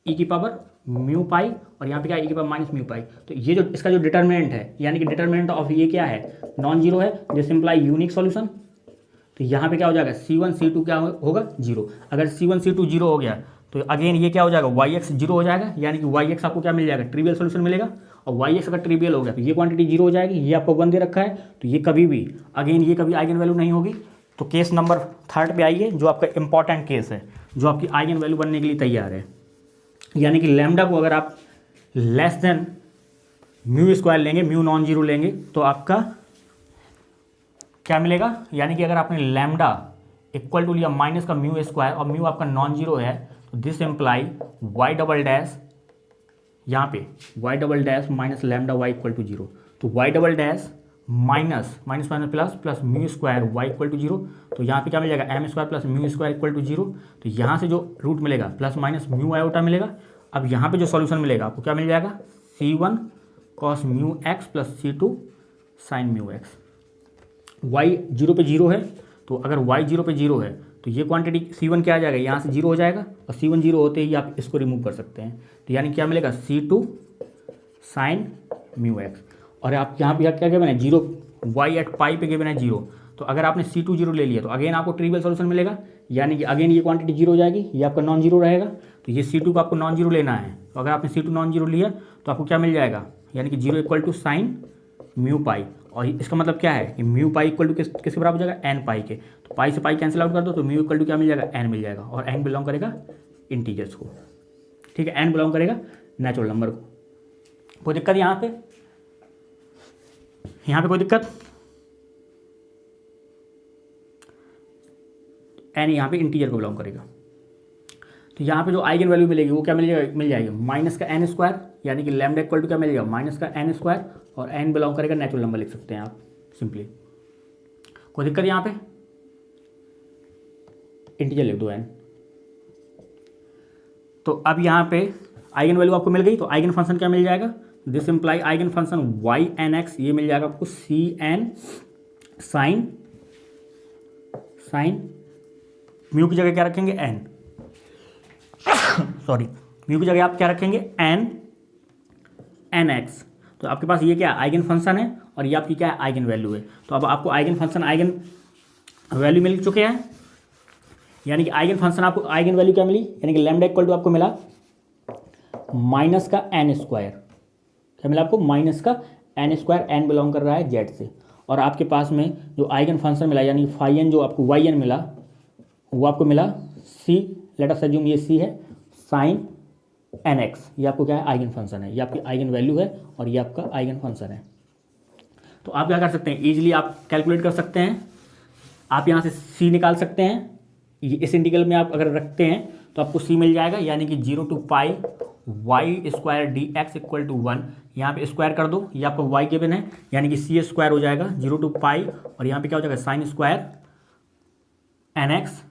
[SPEAKER 1] e की पावर म्यू पाई और यहाँ पे क्या है e की पावर माइनस म्यू पाई। तो ये जो इसका जो डिटर्मिनेंट है यानी कि डिटर्मिनेंट ऑफ ये क्या है नॉन जीरो है, दिस इम्प्लाई यूनिक सॉल्यूशन। तो यहाँ पे क्या हो जाएगा C1 C2 क्या होगा 0। अगर C1 C2 0 हो गया तो अगेन ये क्या हो जाएगा वाई एक्स 0 हो जाएगा, यानी कि वाई एक्स आपको क्या मिल जाएगा ट्रिवियल सोल्यूशन मिलेगा। और वाई एक्स अगर ट्रिवियल हो गया तो ये क्वांटिटी 0 हो जाएगी, ये आपको 1 दे रखा है, तो ये कभी भी अगेन ये कभी आइगन वैल्यू नहीं होगी। तो केस नंबर 3 पे आइए, जो आपका इंपॉर्टेंट केस है, जो आपकी आइगन वैल्यू बनने के लिए तैयार है, यानी कि लैम्डा को अगर आप लेस देन म्यू स्क्वायर लेंगे, म्यू नॉन जीरो लेंगे, तो आपका क्या मिलेगा, यानी कि अगर आपने लैम्डा इक्वल टू लिया माइनस का म्यू स्क्वायर और म्यू आपका नॉन जीरो है, तो this imply y double dash यहाँ पे y double dash minus lambda y equal to 0। तो y double dash minus minus minus plus plus mu square y equal to 0। तो यहाँ पे क्या मिलेगा m square plus mu square equal to 0। तो यहाँ से जो रूट मिलेगा प्लस माइनस म्यू आयोटा मिलेगा। अब यहाँ पे जो सॉल्यूशन मिलेगा आपको क्या मिल जाएगा C1 cos mu x plus C2 sine mu x. Y 0 पे 0 है, तो अगर वाई 0 पे 0 है तो ये क्वांटिटी C1 क्या आ जाएगा, यहाँ से 0 हो जाएगा और C1 0 होते ही आप इसको रिमूव कर सकते हैं। तो यानी क्या मिलेगा C2 साइन म्यू एक्स। और आप यहाँ पे क्या बना है 0, वाई एट पाई पे बना है 0। तो अगर आपने C2 0 ले लिया तो अगेन आपको ट्रिवियल सॉल्यूशन मिलेगा, यानी कि अगेन ये क्वांटिटी 0 हो जाएगी, ये आपका नॉन जीरो रहेगा। तो ये C2 को आपको नॉन जीरो लेना है, तो अगर आपने C2 नॉन जीरो लिया तो आपको क्या मिल जाएगा, यानी कि 0 इक्वल टू साइन म्यू पाई। और इसका मतलब क्या है कि म्यू पाई इक्वल टू किसके बराबर हो जाएगा एन पाई के। तो पाई से पाई कैंसिल आउट कर दो तो म्यू इक्वल टू क्या मिल जाएगा एन मिल जाएगा। और एन बिलोंग करेगा इंटीजर्स को, ठीक है, एन बिलोंग करेगा नेचुरल नंबर को। कोई दिक्कत यहाँ पे कोई दिक्कत, एन यहाँ पे इंटीजर को बिलोंग करेगा। तो यहाँ पे जो आइगन वैल्यू मिलेगी वो क्या मिल जाएगी माइनस का एन स्क्वायर, यानी कि लैम्डा इक्वल टू क्या मिलेगा माइनस का एन स्क्वायर और एन बिलोंग करेगा नेचुरल नंबर लिख सकते हैं आप सिंपली। कोई दिक्कत यहाँ पे, इंटीजर लिख दो एन। तो अब यहाँ पे आइगन वैल्यू आपको मिल गई, तो आइगन फंक्शन क्या मिल जाएगा, this imply eigen function y n x, ये मिल जाएगा आपको सी एन साइन म्यू की जगह क्या रखेंगे एन, सॉरी, म्यू की जगह आप क्या रखेंगे, एन एक्स। तो आपके पास ये क्या है, आइगन फंक्शन है, और ये आपकी क्या है, आइगन वैल्यू है। तो अब आपको आइगन फंक्शन आइगन वैल्यू मिल चुके हैं, यानी कि आइगन फंक्शन आपको आइगन वैल्यू क्या मिली, यानी कि लैम्डा इक्वल टू आपको मिला माइनस का एन स्क्वायर। क्या मिला आपको, माइनस का एन स्क्वायर, एन बिलोंग कर रहा है जेड से। और आपके पास में जो आइगन फंक्शन मिला, यानी फाई एन जो आपको वाई एन मिला, वो आपको मिला सी, लेट अस अज्यूम ये सी है, साइन एन एक्स। ये आपको क्या है, आइगन फंक्शन है, ये आपकी आइगन वैल्यू है, और ये आपका आइगन फंक्शन है। तो आप क्या कर सकते हैं, ईजिली आप कैलकुलेट कर सकते हैं। आप यहाँ से सी निकाल सकते हैं, ये इस इंटीग्रल में आप अगर रखते हैं तो आपको सी मिल जाएगा, यानी कि 0 to pi y square d x equal to 1। यहाँ पे स्क्वायर कर दो, ये आपको वाई गिवन है, यानी कि सी स्क्वायर हो जाएगा 0 टू पाई, और यहाँ पे क्या हो जाएगा, sine square n x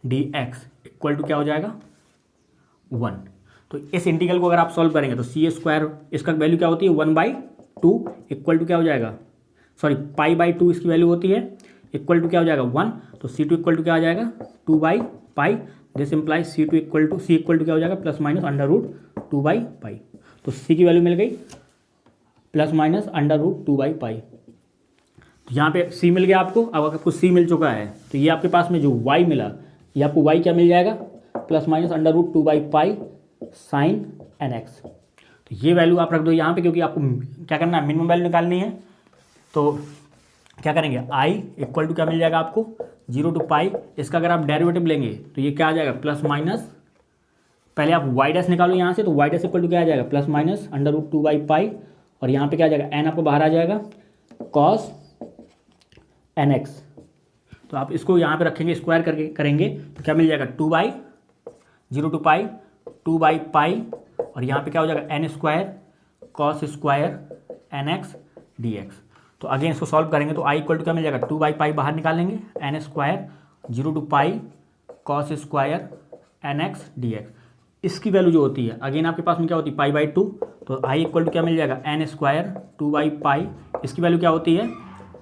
[SPEAKER 1] d x equal to क्या हो जाएगा, 1। तो इस इंटीग्रल को अगर आप सॉल्व करेंगे तो सी स्क्वायर, इसका वैल्यू क्या होती है, 1/2 इक्वल टू क्या हो जाएगा, सॉरी पाई बाई 2 इसकी वैल्यू होती है, इक्वल टू क्या हो जाएगा, 1। तो सी टू इक्वल टू क्या आ जाएगा, 2/पाई। This implies c two equal to क्या हो जाएगा, प्लस माइनस √2/पाई। तो सी की वैल्यू मिल गई प्लस माइनस √2/पाई। तो यहाँ पे सी मिल गया आपको। अब आपको सी मिल चुका है तो ये आपके पास में जो वाई मिला, ये आपको वाई क्या मिल जाएगा, प्लस माइनस √2/पाई साइन एन एक्स। तो ये वैल्यू आप रख दो यहाँ पे, क्योंकि आपको क्या करना है, मिनिमम वैल्यू निकालनी है। तो क्या करेंगे, आई इक्वल टू क्या मिल जाएगा आपको, 0 टू पाई। इसका अगर आप डेरिवेटिव लेंगे तो ये क्या आ जाएगा, प्लस माइनस, पहले आप वाई डैश निकालो यहाँ से, तो वाई डैश इक्वल टू क्या आ जाएगा, प्लस माइनस √2/पाई, और यहाँ पे क्या आ जाएगा, एन आपको बाहर आ जाएगा, कॉस एन एक्स। तो आप इसको यहाँ पे रखेंगे, स्क्वायर करके करेंगे तो क्या मिल जाएगा, 2/0 टू पाई 2/पाई, और यहाँ पे क्या हो जाएगा, n square cos square n x d x. तो अगेन इसको सॉल्व करेंगे तो आई इक्वल टू क्या मिल जाएगा, 2/पाई बाहर निकालेंगे, n square 0 to pi cos square n x d x. इसकी वैल्यू जो होती है, अगेन आपके पास में क्या होती है, पाई/2। तो आई इक्वल टू क्या मिल जाएगा, एन स्क्वायर 2/पाई, इसकी वैल्यू क्या होती है,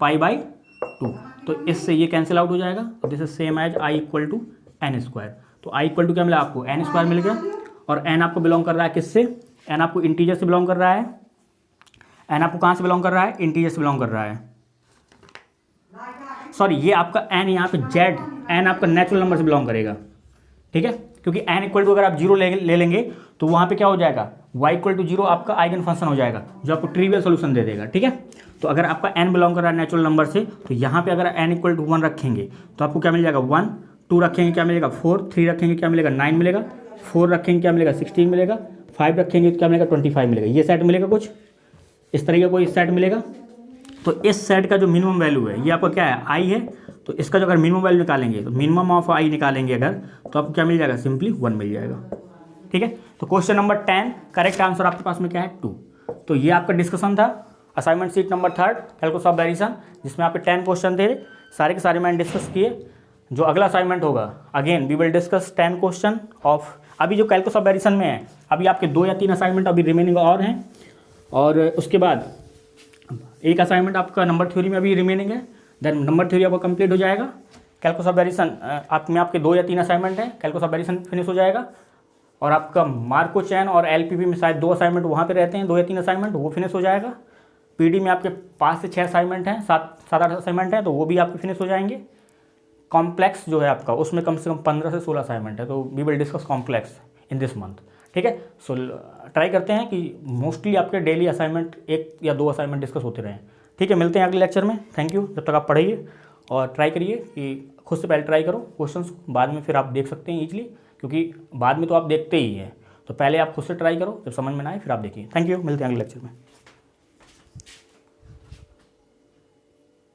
[SPEAKER 1] पाई/2। तो इससे ये कैंसिल आउट हो जाएगा। तो this is same as I equal to n square. तो आई इक्वल टू क्या मिला आपको, एन स्क्वायर मिल गया, और एन आपको बिलोंग कर रहा है किससे, एन आपको इंटीजर से बिलोंग कर रहा है। एन आपको कहाँ से बिलोंग कर रहा है, इंटीजर से बिलोंग कर रहा है। सॉरी, ये आपका एन यहाँ पे जेड, एन आपका नेचुरल नंबर से बिलोंग करेगा, ठीक है, क्योंकि एन इक्वल टू अगर आप 0 ले लेंगे तो वहाँ पे क्या हो जाएगा, y इक्वल टू 0 आपका आइगन फंक्शन हो जाएगा, जो आपको ट्रिवियल सोल्यूशन दे देगा, ठीक है। तो अगर आपका n बिलोंग कर रहा है नेचुरल नंबर से, तो यहाँ पे अगर n इक्वल टू 1 रखेंगे तो आपको क्या मिल जाएगा, 1, 2 रखेंगे क्या मिलेगा, 4, 3 रखेंगे क्या मिलेगा, 9 मिलेगा, 4 रखेंगे क्या मिलेगा, 16 मिलेगा, 5 रखेंगे तो क्या मिलेगा, 25 मिलेगा। ये सेट मिलेगा, कुछ इस तरीके का कोई सेट मिलेगा। तो इस सेट का जो मिनिमम वैल्यू है, ये आपका क्या है, आई है। तो इसका जो अगर मिनिमम वैल्यू निकालेंगे, तो मिनिमम ऑफ आई निकालेंगे अगर, तो आपको क्या मिल जाएगा, सिंपली 1 मिल जाएगा, ठीक है। तो क्वेश्चन नंबर 10 करेक्ट आंसर आपके पास में क्या है, 2। तो ये आपका डिस्कशन था assignment sheet number 3 calculus of variation, जिसमें आपके 10 क्वेश्चन थे, सारे के सारे मैंने डिस्कस किए। जो अगला असाइनमेंट होगा, again we will discuss 10 question of, अभी जो कैलकुलस ऑफ वेरिएशन में है, अभी आपके 2 या 3 असाइनमेंट अभी रिमेनिंग और हैं, और उसके बाद एक असाइनमेंट आपका नंबर थ्योरी में अभी रिमेनिंग है, देन नंबर थ्योरी आपका कंप्लीट हो जाएगा। कैलकुलस ऑफ वेरिएशन आप में आपके 2 या 3 असाइनमेंट हैं, कैलकुलस ऑफ वेरिएशन फिनिश हो जाएगा, और आपका मार्को चैन और एलपीपी में शायद 2 असाइनमेंट वहाँ पे रहते हैं, 2 या 3 असाइनमेंट, वो फिनिश हो जाएगा। पीडी में आपके 5 से 6 असाइनमेंट हैं, 7-8 असाइनमेंट हैं, तो वो भी आपके फिनिश हो जाएंगे। कॉम्प्लेक्स जो है आपका, उसमें कम से कम 15 से 16 असाइनमेंट है, तो we will discuss complex in this month, ठीक है। सो ट्राई करते हैं कि मोस्टली आपके डेली असाइनमेंट 1 या 2 असाइनमेंट डिस्कस होते रहें, ठीक है। मिलते हैं अगले लेक्चर में, थैंक यू। जब तक आप पढ़िए और ट्राई करिए कि खुद से पहले ट्राई करो क्वेश्चंस, बाद में फिर आप देख सकते हैं ईजिली, क्योंकि बाद में तो आप देखते ही हैं, तो पहले आप खुद से ट्राई करो, जब समझ में ना आए फिर आप देखिए। थैंक यू, मिलते हैं अगले लेक्चर में।